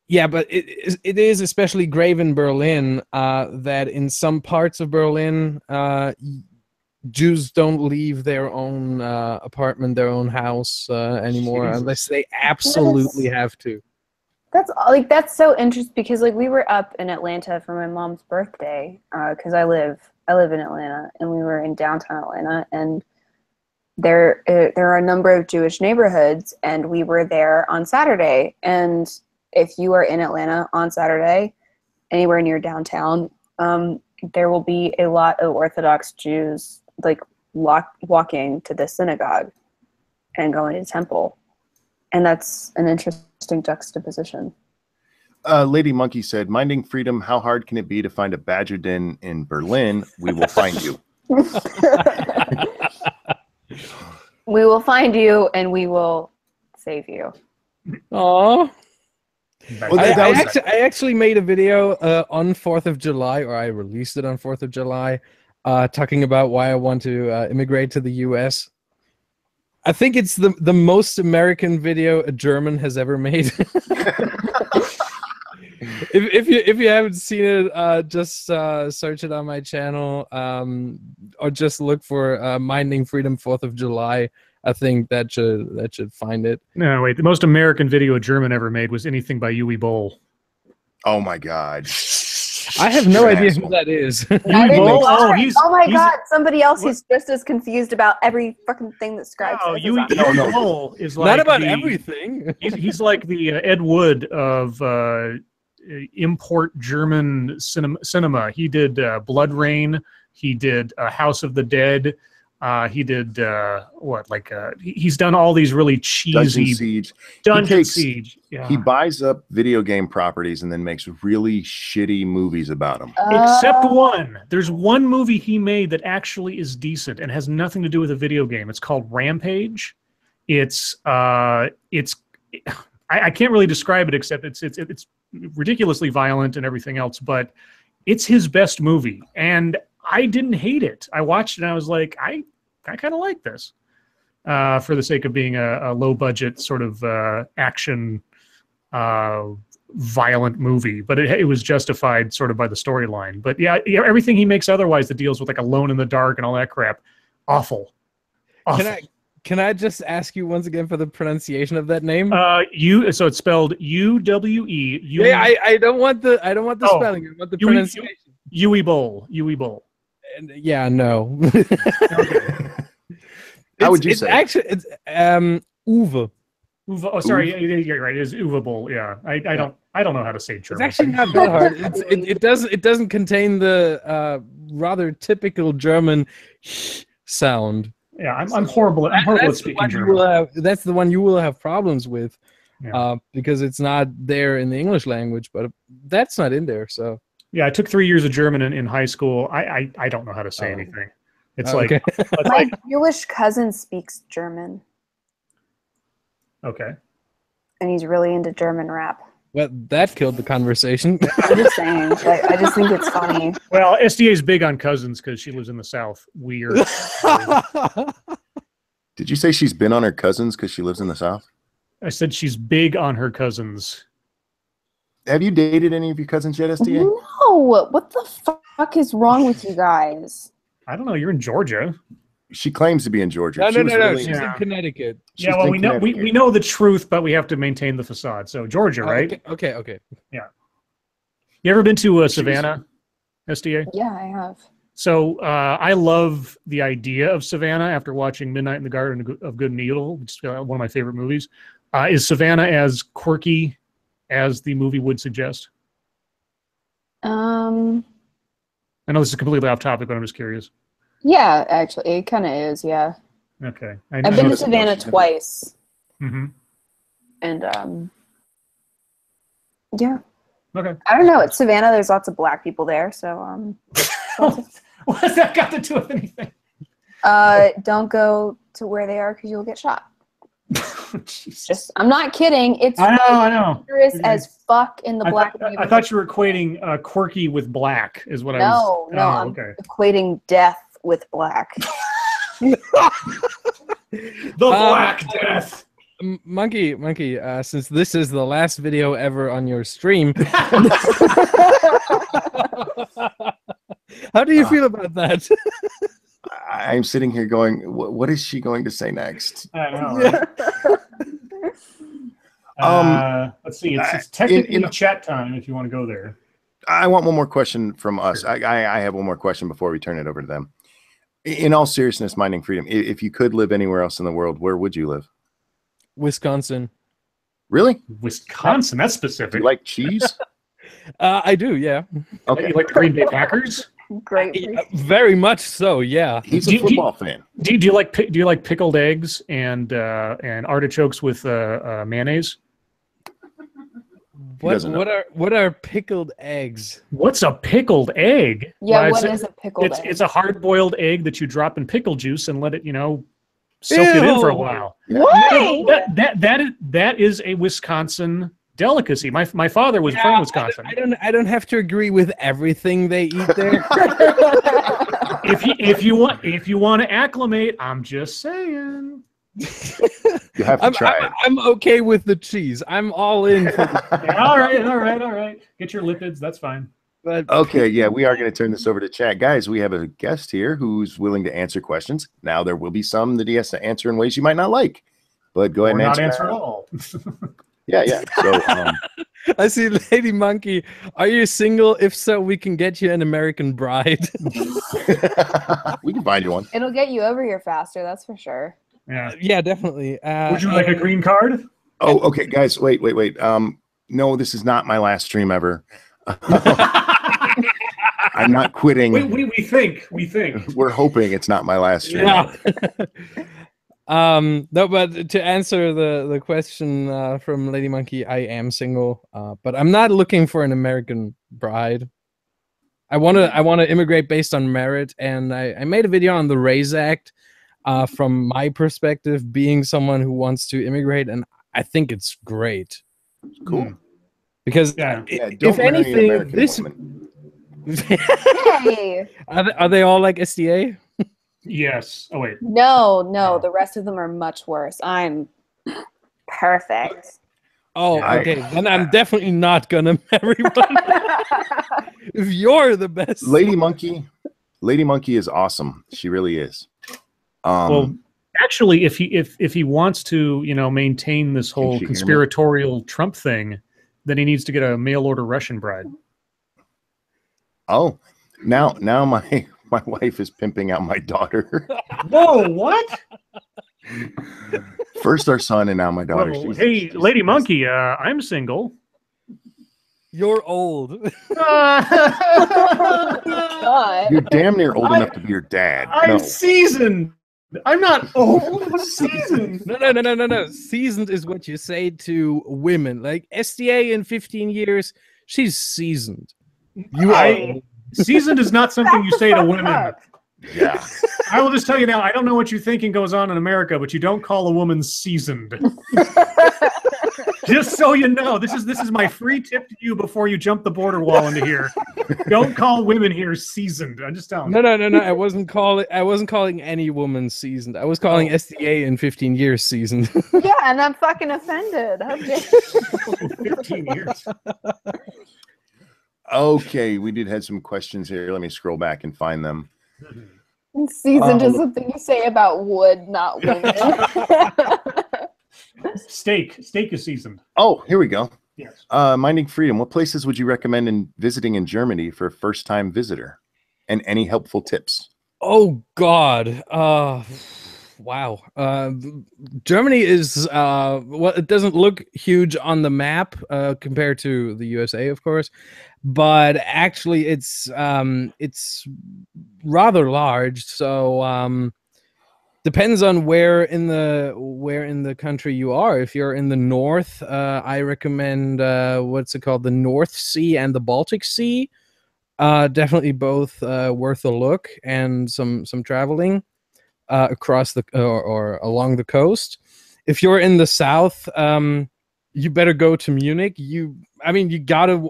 Yeah, but it is especially grave in Berlin that in some parts of Berlin, Jews don't leave their own apartment, their own house anymore, unless they absolutely have to. That's so interesting because like we were up in Atlanta for my mom's birthday because I live in Atlanta, and we were in downtown Atlanta, and there are a number of Jewish neighborhoods, and we were there on Saturday. And if you are in Atlanta on Saturday, anywhere near downtown, there will be a lot of Orthodox Jews like walking to the synagogue and going to temple, and that's an interesting juxtaposition. Lady Monkey said, "Minding Freedom, how hard can it be to find a badger den in Berlin? We will find you." We will find you, and we will save you. Aww. Well, I actually made a video on 4th of July, or I released it on 4th of July, talking about why I want to immigrate to the U.S. I think it's the most American video a German has ever made. If you haven't seen it, just search it on my channel, or just look for Minding Freedom 4th of July. I think that should find it. No, wait. The most American video a German ever made was anything by Uwe Boll. Oh my God! I have no idea who that is. Uwe Boll? Oh my God! Somebody else who's just as confused about every fucking thing that Scribe says. Uwe Boll is like not about everything. He's like the Ed Wood of import German cinema. He did Blood Rain. He did House of the Dead. He did he's done all these really cheesy Dungeon Siege. Yeah. He buys up video game properties and then makes really shitty movies about them. Except one. There's one movie he made that actually is decent and has nothing to do with a video game. It's called Rampage. I can't really describe it except it's ridiculously violent and everything else, but it's his best movie. And I didn't hate it. I watched it and I was like, I kind of like this for the sake of being a low budget sort of action violent movie. But it was justified sort of by the storyline. But yeah, everything he makes otherwise that deals with like Alone in the Dark and all that crap, awful. Can I just ask you once again for the pronunciation of that name? So it's spelled U-W-E. Yeah, I don't want the spelling. I want the pronunciation. Uwe Boll. And yeah, no. How would you say? It's Uwe. Uwe. Oh, sorry. You're right. It is Uwe Boll. Yeah. I don't know how to say German. It's actually not that hard. It doesn't contain the rather typical German sound. Yeah, I'm horrible at speaking German. That's the one you will have problems with, because it's not there in the English language, but that's not in there. So yeah, I took 3 years of German in high school. I don't know how to say anything. It's okay. My Jewish cousin speaks German. Okay. And he's really into German rap. Well, that killed the conversation. I'm just saying. I just think it's funny. Well, SDA is big on cousins because she lives in the South. Weird. Did you say she's been on her cousins because she lives in the South? I said she's big on her cousins. Have you dated any of your cousins yet, SDA? No, what the fuck is wrong with you guys? I don't know. You're in Georgia. She claims to be in Georgia. No, She no, was no, no. really- She's in Connecticut. Yeah, well, we know the truth, but we have to maintain the facade. So Georgia, right? Okay. Yeah. You ever been to Savannah, SDA? Yeah, I have. So I love the idea of Savannah after watching Midnight in the Garden of Good and Evil, which is one of my favorite movies. Is Savannah as quirky as the movie would suggest? I know this is completely off topic, but I'm just curious. Yeah, actually, it kind of is. Yeah. Okay. I've been to Savannah twice. Mm-hmm. And yeah. Okay. I don't know. It's Savannah. There's lots of black people there, so What has that got to do with anything? don't go to where they are because you'll get shot. Jesus. Just, I'm not kidding. It's I know. dangerous as fuck in the black community. I thought you were equating quirky with black, is what I was. No, I'm equating death with black. The Black Death. Monkey, since this is the last video ever on your stream, how do you feel about that? I'm sitting here going, what is she going to say next? I know. Right? Let's see. It's technically chat time if you want to go there. I want one more question from us. I have one more question before we turn it over to them. In all seriousness, Minding Freedom, if you could live anywhere else in the world, where would you live? Wisconsin. Really? Wisconsin? That's specific. Do you like cheese? I do, yeah. Okay. You like the Green Bay Packers? Great. Very much so, yeah. He's a football fan. Do you like pickled eggs and artichokes with mayonnaise? What are pickled eggs? What's a pickled egg? Yeah, what is a pickled egg? It's a hard-boiled egg that you drop in pickle juice and let it, soak it in for a while. Why? That is a Wisconsin delicacy. My father was from Wisconsin. I don't have to agree with everything they eat there. if you want to acclimate, I'm just saying. You have to try it. I'm okay with the cheese. I'm all in. For all right. Get your lipids. That's fine. But okay, yeah, we are going to turn this over to chat. Guys, we have a guest here who's willing to answer questions. Now, there will be some that he has to answer in ways you might not like. But go ahead and answer. Not answer at all. Yeah. So, I see Lady Monkey. Are you single? If so, we can get you an American Bride. we can find you one. It'll get you over here faster, that's for sure. Yeah, definitely. Would you like a green card? Oh, okay, guys, wait. No, this is not my last stream ever. I'm not quitting. We think. We're hoping it's not my last stream. Yeah. No, but to answer the question from Lady Monkey, I am single, but I'm not looking for an American Bride. I want to immigrate based on merit, and I made a video on the Raise Act from my perspective, being someone who wants to immigrate, and I think it's great. Cool. Because if anything, this Hey. are they all like SDA? Yes. Oh wait. No, the rest of them are much worse. I'm perfect. Oh, okay. Then I'm definitely not gonna marry one. If you're the best. Lady Monkey is awesome. She really is. Well, actually, if he wants to, maintain this whole conspiratorial Trump thing, then he needs to get a mail order Russian bride. Oh, now my wife is pimping out my daughter. Whoa, what? First our son, and now my daughter. Well, hey, Lady Monkey, I'm single. You're old. God. You're damn near old enough to be your dad. I'm No. seasoned. I'm not old. I'm seasoned. No. Seasoned is what you say to women. Like SDA in 15 years, she's seasoned. Seasoned is not something you say to women. Yeah. I will just tell you now, I don't know what you're thinking goes on in America, but you don't call a woman seasoned. Just so you know, this is my free tip to you before you jump the border wall into here. Don't call women here seasoned. I'm just telling you. No. I wasn't calling any woman seasoned. I was calling SDA in 15 years seasoned. Yeah, and I'm fucking offended. How dare you? 15 years. Okay, we did have some questions here. Let me scroll back and find them. Seasoned is something you say about wood, not women. Steak is seasoned. Oh, here we go. Yes. Minding Freedom. What places would you recommend in visiting in Germany for a first-time visitor? And any helpful tips? Oh God. Wow. Germany is well, it doesn't look huge on the map compared to the USA, of course, but actually it's rather large. So depends on where in the country you are. If you're in the north, I recommend what's it called, the North Sea and the Baltic Sea. Definitely both worth a look, and some traveling across the or along the coast. If you're in the south, you better go to Munich. You gotta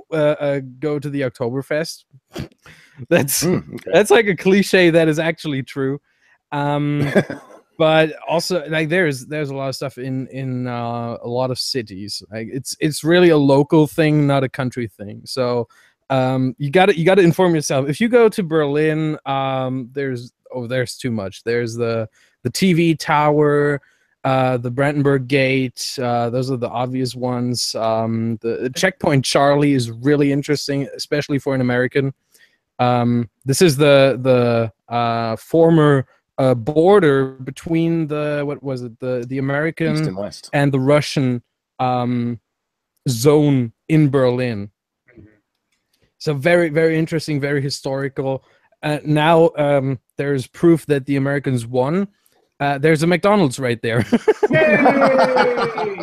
go to the Oktoberfest. That's like a cliche that is actually true. But also, like, there's a lot of stuff in a lot of cities. Like, it's really a local thing, not a country thing. So you gotta inform yourself. If you go to Berlin, there's too much. There's the TV tower, the Brandenburg Gate. Those are the obvious ones. The Checkpoint Charlie is really interesting, especially for an American. This is the former border between the American East and West and the Russian zone in Berlin. So very, very interesting, very historical. Now there's proof that the Americans won. There's a McDonald's right there. Yay!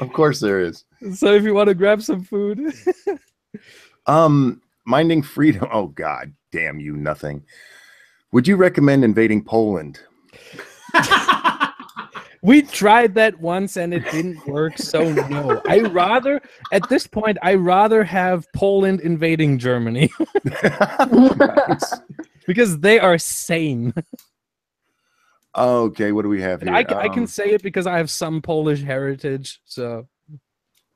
Of course there is. So if you want to grab some food. Minding Freedom. Oh, God damn you, nothing. Would you recommend invading Poland? We tried that once and it didn't work, so no. At this point, I rather have Poland invading Germany. Nice. Because they are sane. Okay, what do we have here? I can say it because I have some Polish heritage, so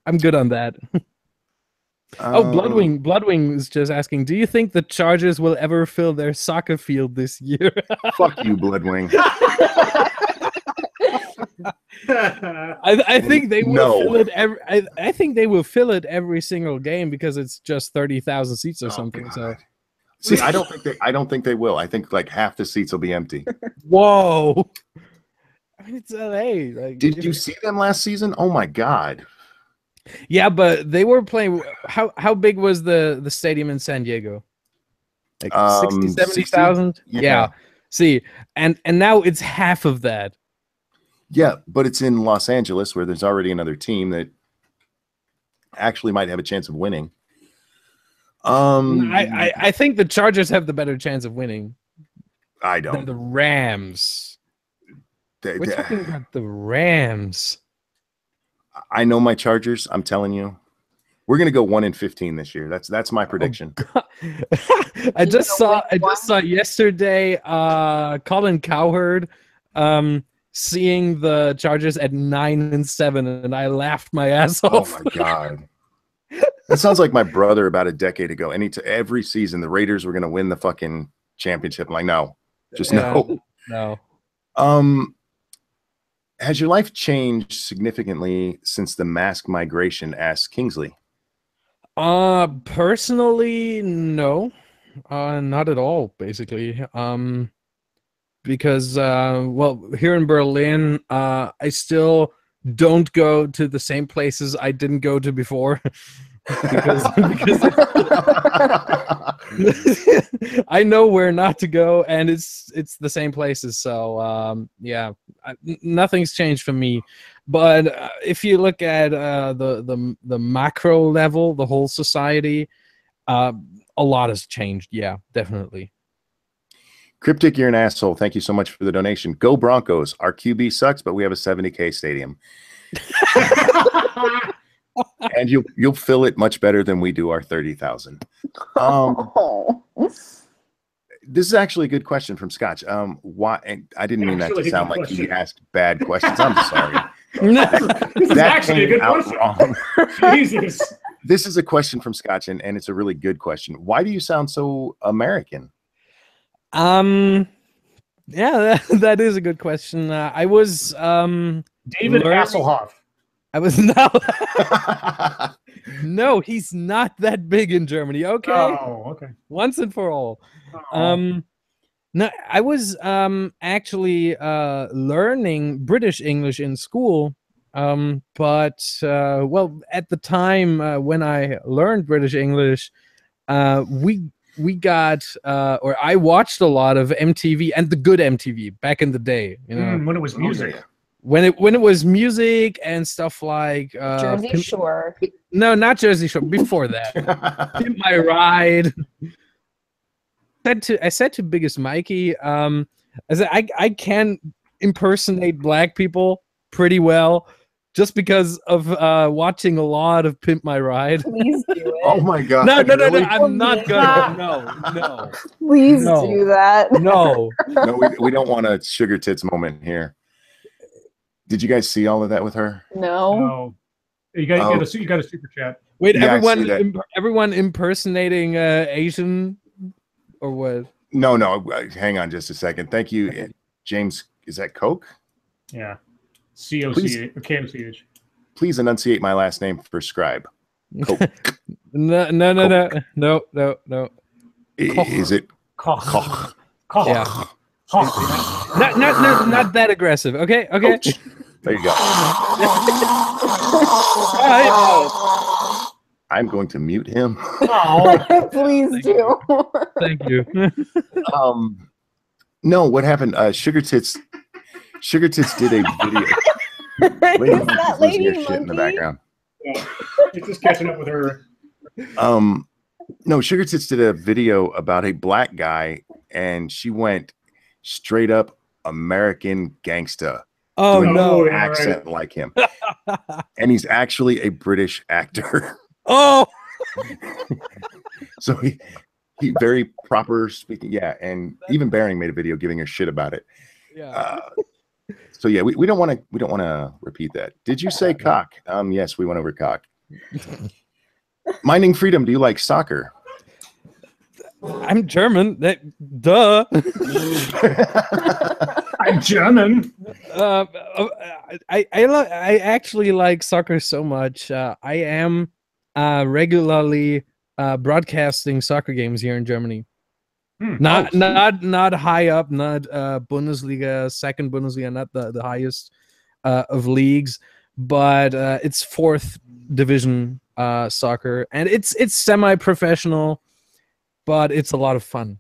I'm good on that. Bloodwing is just asking, do you think the Chargers will ever fill their soccer field this year? Fuck you, Bloodwing. I think they will No. fill it I think they will fill it every single game because it's just 30,000 seats or something. God. So see, I don't think they will. I think like half the seats will be empty. whoa. I mean, it's LA. Like, Did you see them last season? Oh my God. Yeah, but they were playing. How big was the stadium in San Diego? Like 60, 70,000? Yeah. See, and now it's half of that. Yeah, but it's in Los Angeles where there's already another team that actually might have a chance of winning. I think the Chargers have the better chance of winning. I Than don't. the Rams. We're talking about the Rams. I know my Chargers. I'm telling you, we're gonna go 1-15 this year. That's my prediction. I just saw yesterday Colin Cowherd seeing the Chargers at 9-7, and I laughed my ass off. Oh my God. That sounds like my brother about a decade ago. Every season the Raiders were gonna win the fucking championship. I'm like, no, just no. Has your life changed significantly since the mask migration? Asked Kingsley. Personally, no, not at all. Basically, because well, here in Berlin, I still don't go to the same places I didn't go to before. because I know where not to go, and it's the same places. So yeah, nothing's changed for me. But if you look at the macro level, the whole society, a lot has changed. Yeah, definitely. Cryptic, you're an asshole. Thank you so much for the donation. Go Broncos. Our QB sucks, but we have a 70K stadium. And you'll fill it much better than we do our 30,000. This is actually a good question from Scotch. Why? And I didn't mean that to sound like he asked bad questions. I'm sorry. This is actually a good question. Wrong. Jesus. This is a question from Scotch, and it's a really good question. Why do you sound so American? Yeah, that is a good question. I was David Hasselhoff. I was no, he's not that big in Germany. Okay. Oh, okay. Once and for all. Oh. No, I was actually learning British English in school. But well, at the time when I learned British English, we got or I watched a lot of MTV, and the good MTV back in the day, you know, when it was music. When it was music and stuff like Jersey Shore. No, not Jersey Shore. Before that, Pimp My Ride. I said to Biggest Mikey, I said I can impersonate black people pretty well, just because of watching a lot of Pimp My Ride. Please do it. Oh my God! No, really? I'm not gonna. No. Please do that. No. No, we don't want a sugar tits moment here. Did you guys see all of that with her? No. No. You got a super chat. Wait, Yeah, everyone impersonating Asian, or what? No. Hang on just a second. Thank you, James. Is that Coke? Yeah. C-O-C-H. KMCH. Please enunciate my last name for scribe. Coke. No. Is it Koch. Koch? Koch. Yeah. Koch. Not that aggressive. Okay. Coach. There you go. I'm going to mute him. Oh. Please do. Thank you. No, what happened? Sugar Tits did a video. Is that lady Shit in the monkey? background. Yeah. It's just catching up with her. No, Sugar Tits did a video about a black guy, and she went straight up American gangsta. Oh doing no! an accent like him, and he's actually a British actor. Oh, So he very proper speaking. Yeah, and even Baring made a video giving her shit about it. yeah. So yeah, we don't want to repeat that. Did you say cock? Yes, we went over cock. Minding Freedom, do you like soccer? I'm German. Duh. I'm German. I actually like soccer so much. I am regularly broadcasting soccer games here in Germany. Not high up, not Bundesliga, second Bundesliga, not the highest of leagues, but it's fourth division soccer, and it's semi-professional, but it's a lot of fun.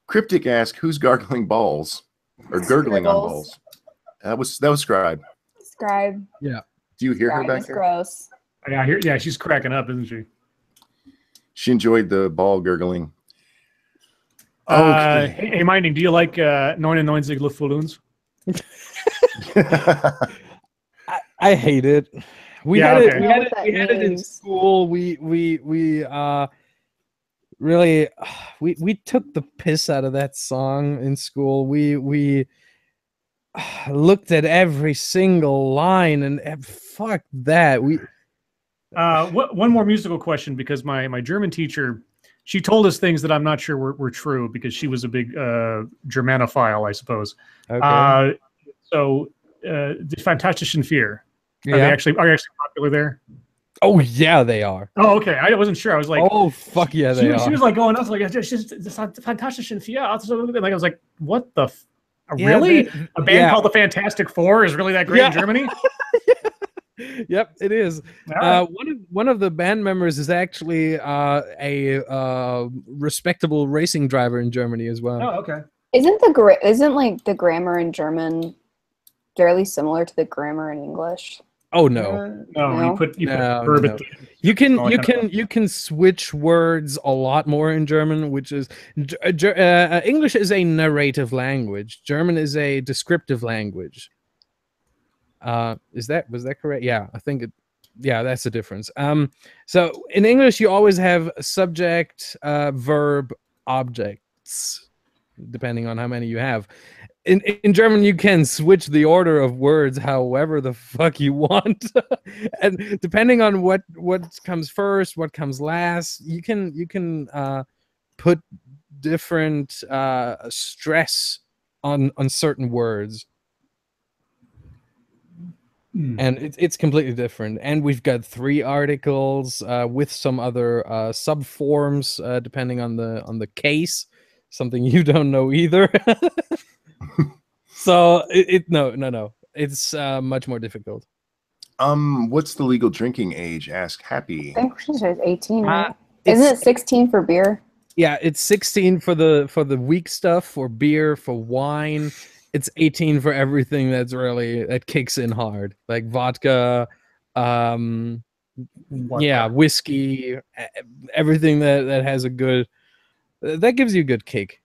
Cryptic asked, "Who's gargling balls or gurgling on balls?" That was Scribe. Scribe. Yeah. Do you hear her Scribe back is there? gross. Yeah, she's cracking up, isn't she? She enjoyed the ball gurgling. Hey, Minding, do you like 99 Luftballons? I hate it. We Yeah, had okay. it in means. school. We really we took the piss out of that song in school. We looked at every single line and fuck that. One more musical question, because my German teacher, she told us things that I'm not sure were true, because she was a big Germanophile, I suppose. Okay. So the Fantastischen Vier, Yeah. are you actually popular there? Oh yeah, they are. Oh, okay. I wasn't sure. I was like, Oh fuck yeah, they are. she was like going, I was like, it's just the Fantastischen Vier. Like, I was like, what the? Yeah, really? A band yeah. called the Fantastic Four is really that great in Germany? Yep, it is. All right. One of the band members is actually a respectable racing driver in Germany as well. Oh, okay. Isn't like the grammar in German fairly similar to the grammar in English? Oh no. No, you put verb at the You can switch words a lot more in German, which is English is a narrative language. German is a descriptive language. Was that correct? Yeah, I think it. Yeah, that's the difference. So in English, you always have subject, verb, objects, depending on how many you have. In German, you can switch the order of words however the fuck you want, and depending on what comes first, what comes last, you can put different stress on certain words, and it's completely different. And we've got 3 articles with some other subforms depending on the case, something you don't know either. So no, it's much more difficult. What's the legal drinking age? Ask Happy. I think she said 18, right? Isn't it 16 for beer? Yeah, it's 16 for the weak stuff, for beer, for wine. It's 18 for everything that kicks in hard, like vodka, yeah, whiskey, everything that has a good, that gives you a good kick.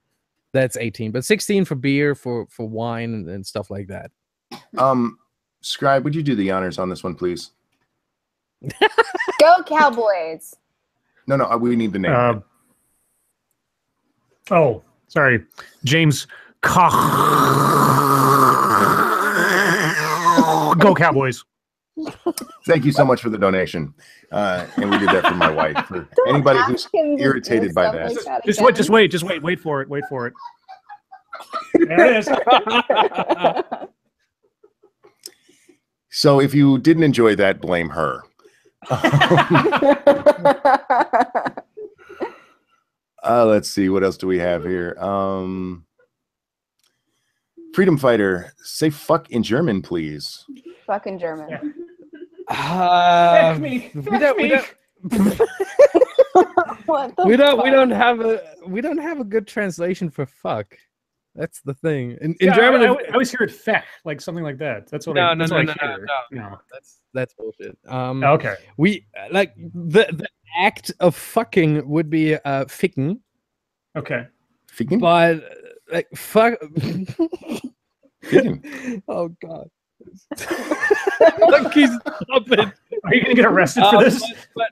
That's 18, but 16 for beer, for wine and stuff like that. Scribe, would you do the honors on this one, please? Go Cowboys! No, we need the name. Oh, sorry, James Koch. Go Cowboys! Thank you so much for the donation, and we did that for my wife. For anybody who's irritated by that, just wait, wait for it. There it is. So if you didn't enjoy that, blame her. Let's see, what else do we have here? Freedom Fighter, say fuck in German, please. Fuck in German. We don't have a good translation for fuck. That's the thing. In German, I always hear it "fech," like something like that. That's what I hear. No. That's bullshit. Okay. We like the act of fucking would be ficken. Okay. Ficken? But like fuck. Ficken. Oh God. Look, he's stopping. Are you gonna get arrested for this? But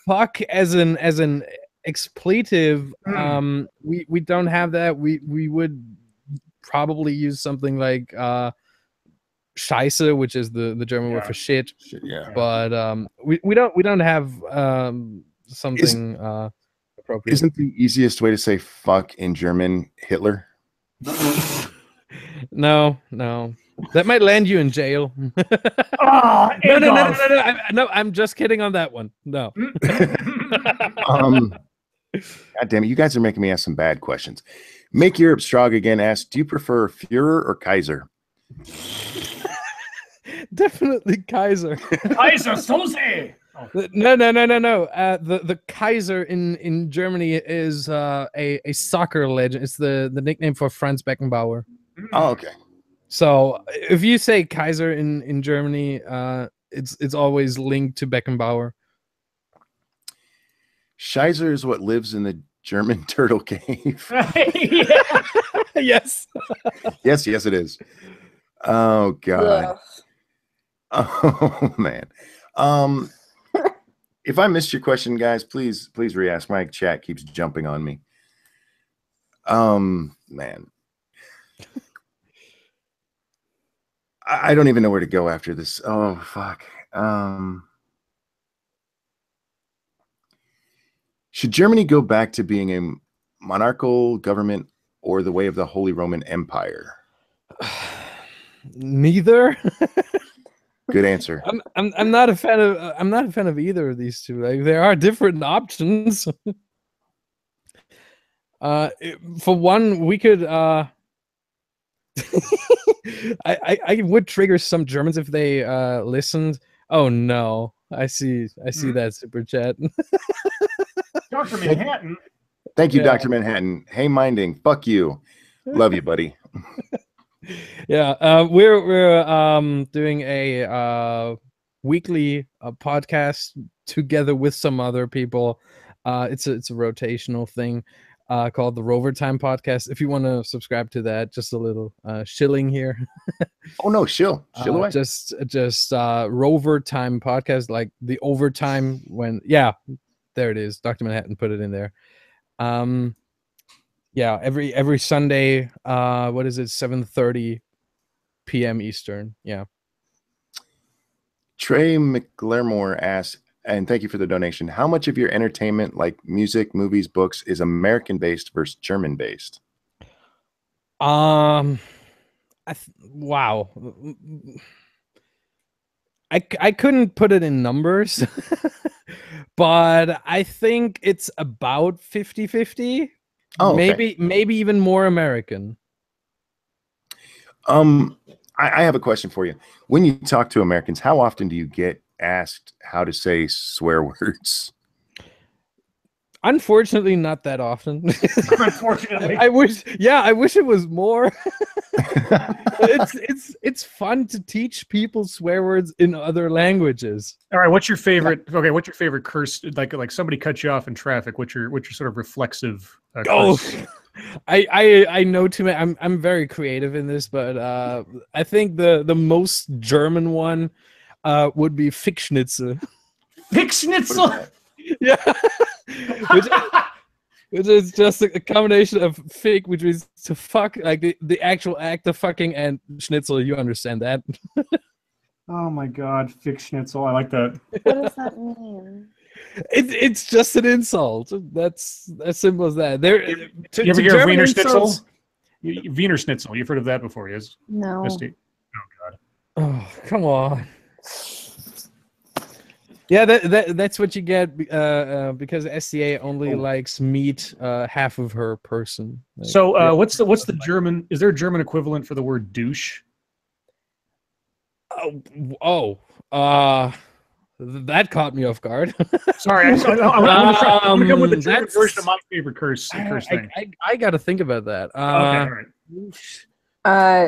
fuck as an expletive. We don't have that. We would probably use something like Scheiße, which is the German word for shit. Yeah. But we don't have something appropriate. Isn't the easiest way to say fuck in German Hitler? No. That might land you in jail. No, I'm just kidding on that one. No. God damn it, you guys are making me ask some bad questions. Make Europe Strong Again asks, do you prefer Führer or Kaiser? Definitely Kaiser. Kaiser Soze! No. The Kaiser in Germany is a soccer legend. It's the nickname for Franz Beckenbauer. Oh, okay. So if you say Kaiser in Germany, it's always linked to Beckenbauer. Scheiser is what lives in the German turtle cave. Yes. Yes, it is. Oh God. Oh man. If I missed your question, guys, please re-ask. My chat keeps jumping on me. Man. I don't even know where to go after this. Oh fuck. Should Germany go back to being a monarchical government or the way of the Holy Roman Empire? Neither. Good answer. I'm not a fan of either of these two. Like, there are different options. For one, we could I would trigger some Germans if they listened. Oh no. I see that super chat. Dr. Manhattan. Thank you, Dr. Manhattan. Hey, Minding. Fuck you. Love you, buddy. Yeah, we're doing a weekly podcast together with some other people. It's a rotational thing called the Rover Time Podcast. If you want to subscribe to that, just a little shilling here. Oh no, shill away. Just Rover Time Podcast, like the overtime when there it is. Dr. Manhattan put it in there. Every Sunday, what is it, 7:30 p.m. Eastern. Yeah. Trey McLermore asks, and thank you for the donation, how much of your entertainment, like music, movies, books, is American based versus German based? Wow. I couldn't put it in numbers, but I think it's about 50-50. Oh, okay. Maybe even more American. I have a question for you. When you talk to Americans, how often do you get asked how to say swear words? Unfortunately, not that often. Unfortunately, I wish it was more. It's fun to teach people swear words in other languages. All right, what's your favorite? Okay, what's your favorite curse? Like somebody cut you off in traffic. What's your sort of reflexive? Curse? I know too many. I'm very creative in this, but I think the most German one would be Fickschnitzel. Fickschnitzel. Yeah. Which is just a combination of fick, which is to fuck, like the actual act of fucking, and schnitzel. You understand that? Oh my god, Fickschnitzel. I like that. What does that mean? It's just an insult. That's as simple as that. There. You ever hear of Wiener Schnitzel? Wiener Schnitzel. You've heard of that before, yes? No. Oh god. Oh, come on. Yeah, that's what you get because SCA only likes meat half of her person. Like, so what's the German? Is there a German equivalent for the word douche? That caught me off guard. Sorry, I'm gonna come with the German version of my favorite curse thing. I got to think about that. Okay, all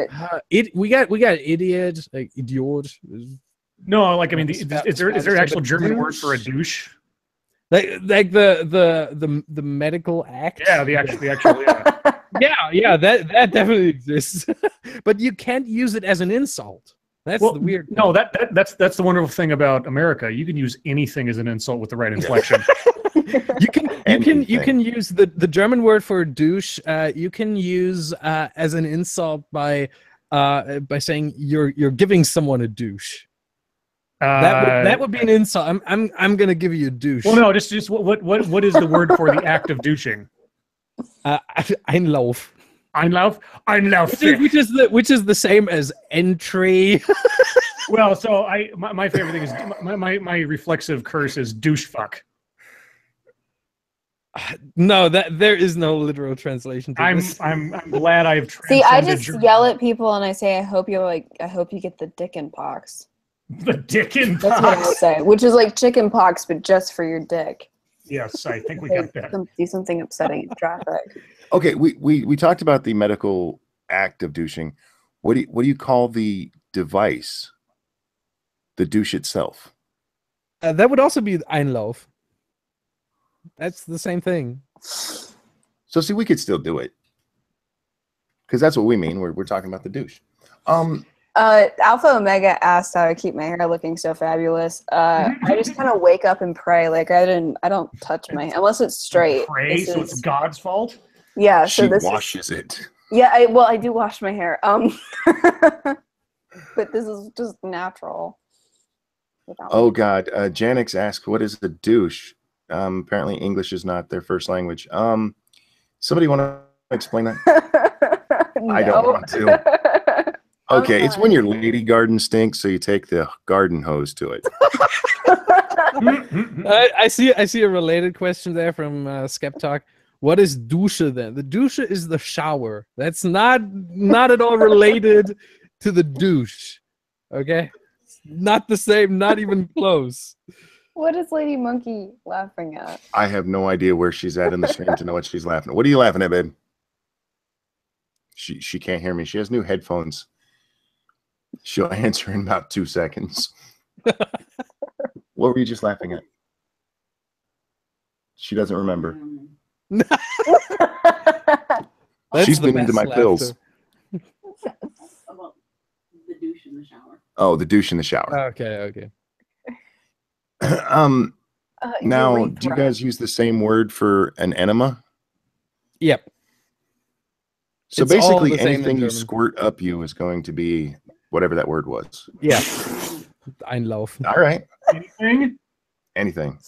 right. We got idiot, like idiot. No, like I mean, is there an actual German word for a douche? Like the medical act? Yeah, the actual yeah. That definitely exists, but you can't use it as an insult. That's the weird thing. No, that's the wonderful thing about America. You can use anything as an insult with the right inflection. You can use the German word for douche. You can use as an insult by saying you're giving someone a douche. That would be an insult. I'm gonna give you a douche. Well, no, just what is the word for the act of douching? Einlauf. Einlauf. Which is the same as entry. Well, so my favorite thing is my reflexive curse is douche fuck. No, that there is no literal translation to this. I'm glad I've See, I just yell at people and I say I hope you get the dicken pox. The dicken pox. That's what I say, which is like chicken pox, but just for your dick. Yes, I think we got that. Do something upsetting in traffic. Okay, we talked about the medical act of douching. What do you call the device? The douche itself. That would also be Einlauf. That's the same thing. So see, we could still do it because that's what we mean. We're talking about the douche. Alpha Omega asked how I keep my hair looking so fabulous. I just kind of wake up and pray. Like I don't touch my hair unless it's straight. Pray, so it's God's fault. Yeah, she washes it. Yeah, I do wash my hair. But this is just natural. Oh God, Janix asked, "What is the douche?" Apparently, English is not their first language. Somebody want to explain that? No. I don't want to. Okay, it's when your lady garden stinks, so you take the garden hose to it. I see a related question there from Skeptalk. What is douche then? The douche is the shower. That's not at all related to the douche. Okay, not the same. Not even close. What is Lady Monkey laughing at? I have no idea where she's at in the stream to know what she's laughing at. What are you laughing at, babe? She can't hear me. She has new headphones. She'll answer in about 2 seconds. What were you just laughing at? She doesn't remember. She's been into my pills. About the douche in the shower. Oh, the douche in the shower. Okay. Now, do you guys use the same word for an enema? Yep. So It's all basically, the same in anything you German. squirt up you is going to be whatever that word was. Yeah. Einlauf. All right. Anything? Anything.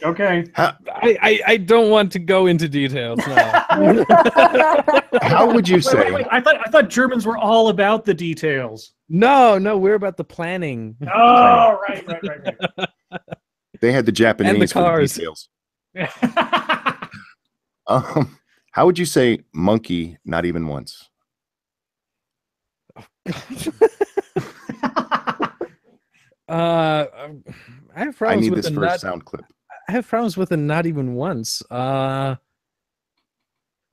Okay. I don't want to go into details now. How would you say? Wait. I thought Germans were all about the details. No, we're about the planning. Oh, right. They had the Japanese for the cars. details. How would you say monkey? Not even once. I have I problems need with this the for a not. sound clip. I have problems with the not even once.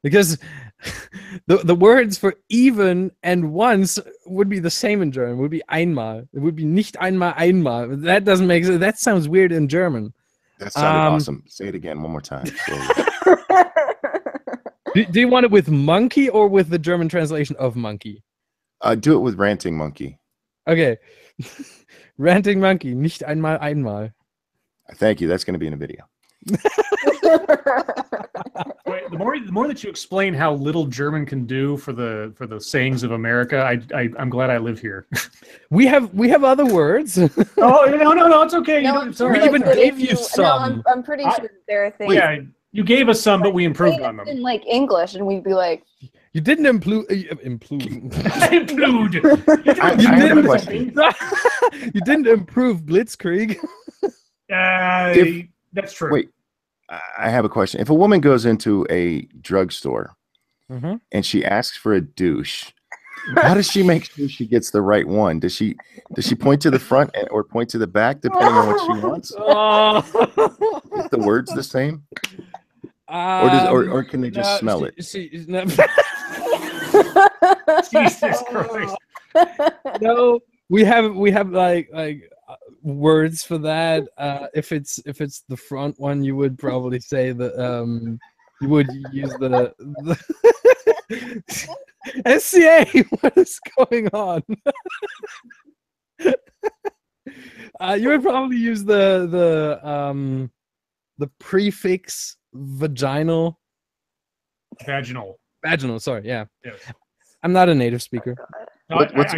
Because the words for even and once would be the same in German. It would be einmal. It would be nicht einmal. That doesn't make sense. That sounds weird in German. That sounded awesome. Say it again one more time. Do you want it with monkey or with the German translation of monkey? Do it with ranting monkey. Okay. Ranting monkey, nicht einmal. Thank you. That's going to be in a video. Wait, the more that you explain how little German can do for the sayings of America, I'm glad I live here. We have other words. Oh no, it's okay. No, It's I'm all We right. sure, even like, that gave if you No, some. I'm pretty sure there are things. Yeah, you gave us some, but we improved on them. In like English, and we'd be like, You didn't include. Improved. I have a question. You didn't improve Blitzkrieg. That's true. Wait, I have a question. If a woman goes into a drugstore and she asks for a douche, how does she make sure she gets the right one? Does she point to the front or point to the back depending on what she wants? Is the words the same? Or can they just smell it? Jesus Christ. No, we have like words for that. If it's the front one, you would probably say the you would use the SCA. What is going on? You would probably use the prefix vaginal. Vaginal. Sorry, yeah. Yes. I'm not a native speaker. What's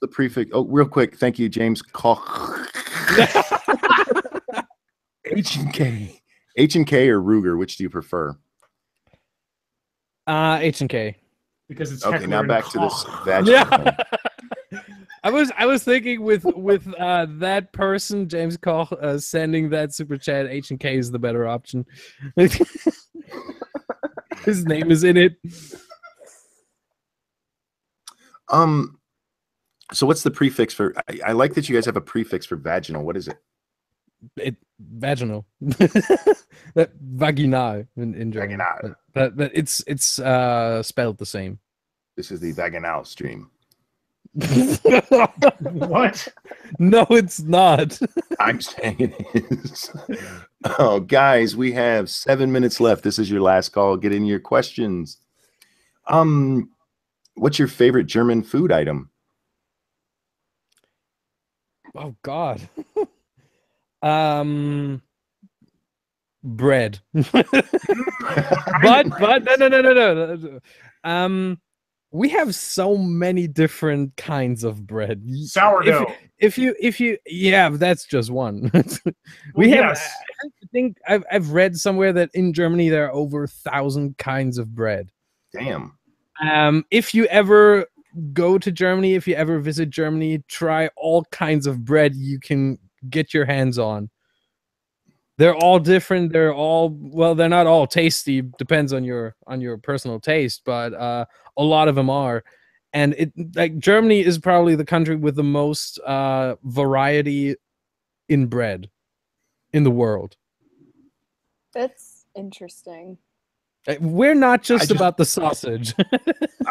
the prefix? Oh, real quick. Thank you, James Koch. H&K. H&K or Ruger, which do you prefer? H&K. Because it's Okay, Heckler now and back to this Koch. vaginal thing. I was thinking with that person, James Koch, sending that super chat, H&K is the better option. His name is in it. So what's the prefix for? I like that you guys have a prefix for vaginal. What is it? Vaginal. That vaginal in German. Vaginal. But it's spelled the same. This is the vaginal stream. What? No, it's not. I'm saying it is. Oh, guys, we have 7 minutes left. This is your last call. Get in your questions. What's your favorite German food item? Oh God. Bread. but no. We have so many different kinds of bread. Sourdough. If you yeah, that's just one. We Well, have. yes. I think I've read somewhere that in Germany there are over 1,000 kinds of bread. Damn. If you ever go to Germany, if you ever visit Germany, try all kinds of bread you can get your hands on. They're all different. They're not all tasty. Depends on your personal taste, but a lot of them are. And Germany is probably the country with the most variety in bread in the world. that's interesting. We're not just about the sausage.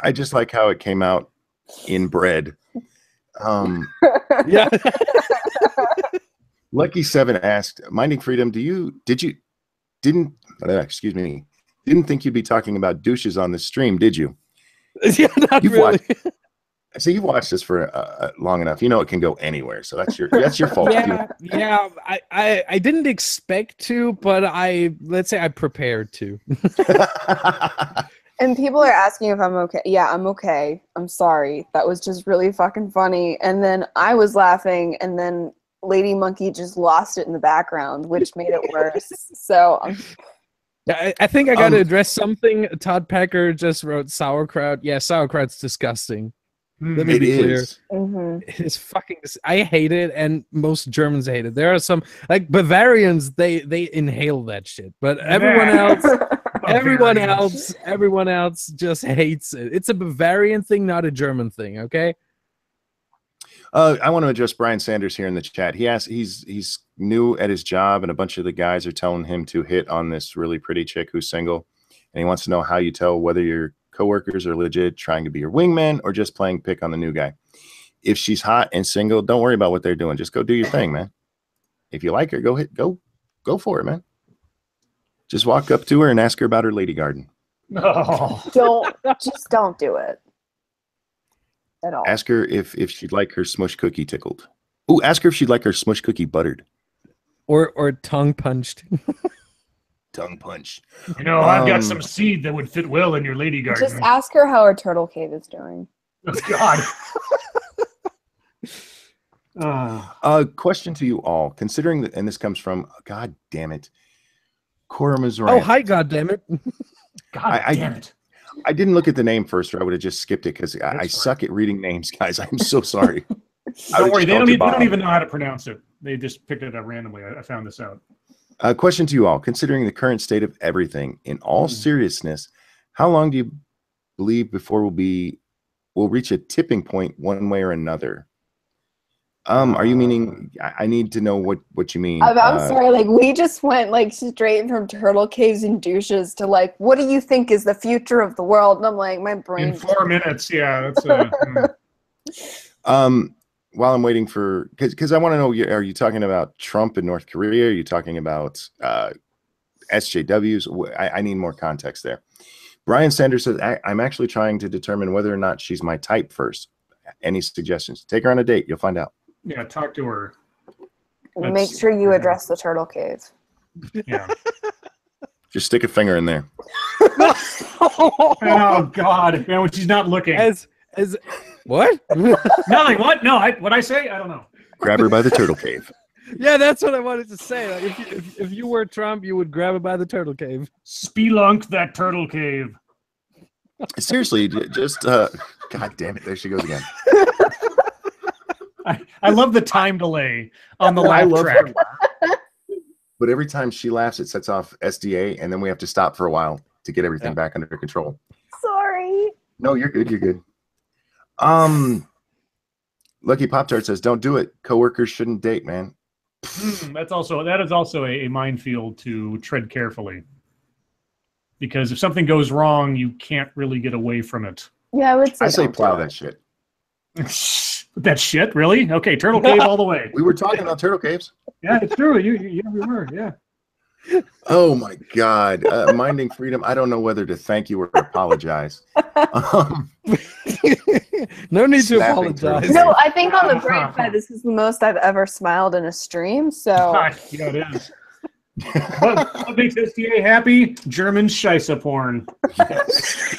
I just like how it came out in bread. Yeah. Lucky7 asked, Minding Freedom, didn't think you'd be talking about douches on the stream, did you? Yeah, not really. You've watched this for long enough. You know it can go anywhere, so that's your fault. Yeah. I didn't expect to, but let's say I prepared to. And people are asking if I'm okay. Yeah, I'm okay. I'm sorry. That was just really fucking funny. And then I was laughing, and then Lady Monkey just lost it in the background, which made it worse. So I think I got to address something. Todd Pecker just wrote sauerkraut. Yeah, sauerkraut's disgusting. Let me be clear. It's fucking. I hate it, and most Germans hate it. There are some like Bavarians. They inhale that shit, but everyone else just hates it. It's a Bavarian thing, not a German thing. Okay. I want to address Brian Sanders here in the chat. He asked, he's new at his job, and a bunch of the guys are telling him to hit on this really pretty chick who's single, and he wants to know how you tell whether your coworkers are legit trying to be your wingman or just playing pick on the new guy. If she's hot and single, don't worry about what they're doing. Just go do your thing, man. If you like her, go for it, man. Just walk up to her and ask her about her lady garden. Oh. Don't do it at all. Ask her if she'd like her smush cookie tickled. Ooh, ask her if she'd like her smush cookie buttered. Or tongue punched. Tongue punch. You know, I've got some seed that would fit well in your lady garden. Just ask her how her turtle cave is doing. Oh, God. Question to you all. Considering that, and this comes from, God damn it, Cora Mazurant. Oh, hi, God damn it. God damn it. I didn't look at the name first, or I would have just skipped it because I suck at reading names, guys. I'm so sorry. Don't worry, they don't even know how to pronounce it. They just picked it up randomly. I found this out. Question to you all. Considering the current state of everything, in all seriousness, how long do you believe before we'll reach a tipping point one way or another? Are you meaning, I need to know what you mean. I'm sorry, like we just went like straight from turtle caves and douches to like, what do you think is the future of the world? And I'm like, my brain. In 4 minutes, yeah. That's while I'm waiting for, because I want to know, are you talking about Trump in North Korea? Are you talking about SJWs? I need more context there. Brian Sanders says, I'm actually trying to determine whether or not she's my type first. Any suggestions? Take her on a date. You'll find out. Yeah, talk to her. Make sure you address the turtle cave. Yeah. Just stick a finger in there. Oh, God. Man, when she's not looking. As what? Nothing. What? No, what'd I say? I don't know. Grab her by the turtle cave. Yeah, that's what I wanted to say. Like, if you were Trump, you would grab her by the turtle cave. Spelunk that turtle cave. Seriously, just God damn it! There she goes again. I love the time delay on the laugh track. But every time she laughs, it sets off SDA, and then we have to stop for a while to get everything back under control. Sorry. No, you're good. You're good. Lucky Pop Tart says, "Don't do it. Coworkers shouldn't date, man." That is also a minefield to tread carefully, because if something goes wrong, you can't really get away from it. Yeah, I say plow that shit. That shit, really? Okay, turtle cave all the way. We were talking about turtle caves. Yeah, it's true. We were. Yeah. Oh my God, Minding Freedom. I don't know whether to thank you or apologize. No need to apologize. No, I think on the bright side, this is the most I've ever smiled in a stream. So yeah, it is. What makes SDA happy? German Scheisse porn. Yes.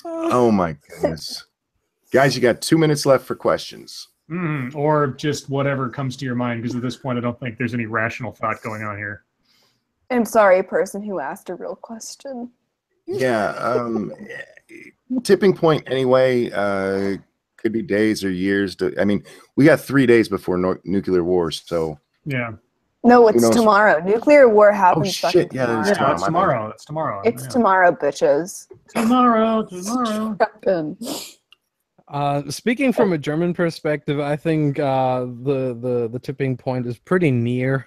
Oh my goodness, guys! You got 2 minutes left for questions. Or just whatever comes to your mind, because at this point I don't think there's any rational thought going on here. I'm sorry, person who asked a real question. Yeah, tipping point anyway, could be days or years. I mean, we got 3 days before nuclear wars, so yeah. No, it's tomorrow. Nuclear war happens. Oh shit! Yeah, it's tomorrow. It's tomorrow. It's tomorrow, bitches. Tomorrow. Speaking from a German perspective, I think the tipping point is pretty near.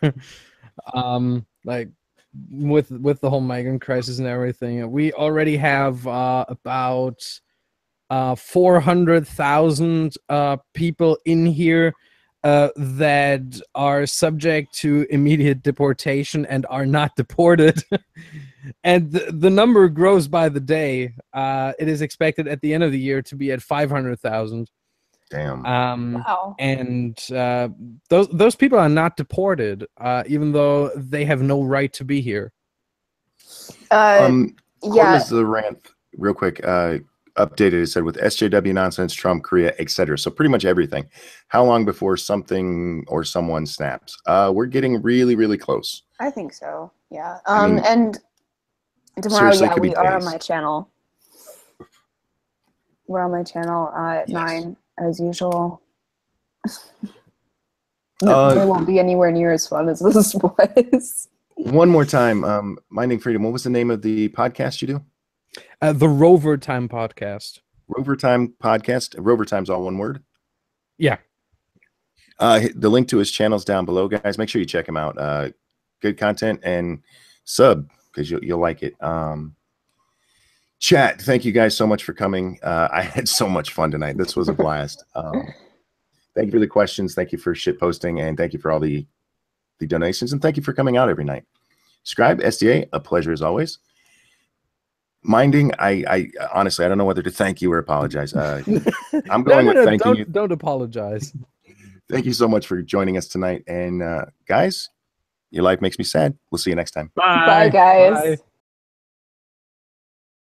Like with the whole migrant crisis and everything, we already have about 400,000 people in here. that are subject to immediate deportation and are not deported. And the number grows by the day. It is expected at the end of the year to be at 500,000. Damn. Wow. And those people are not deported, even though they have no right to be here. Court Yeah. is the rant real quick. Updated, it said, with SJW nonsense, Trump, Korea, etc. So pretty much everything. How long before something or someone snaps? We're getting really, really close. I think so. Yeah. I mean, and tomorrow, seriously, yeah, could be we are on days. my channel. We're on my channel at Yes. 9 as usual. It won't be anywhere near as fun as this was. One more time, Minding Freedom. What was the name of the podcast you do? The Rover Time podcast. Rover Time podcast. Rover Time's all one word. Yeah. The link to his channel's down below, guys. Make sure you check him out. Good content, and sub because you'll like it. Chat, thank you guys so much for coming. I had so much fun tonight. This was a blast. Thank you for the questions. Thank you for shit posting, and thank you for all the donations, and thank you for coming out every night. Scribe, SDA, a pleasure as always. Minding, I honestly, I don't know whether to thank you or apologize. I'm going with thanking you. Don't apologize. Thank you so much for joining us tonight. And guys, your life makes me sad. We'll see you next time. Bye. Bye, guys. Bye.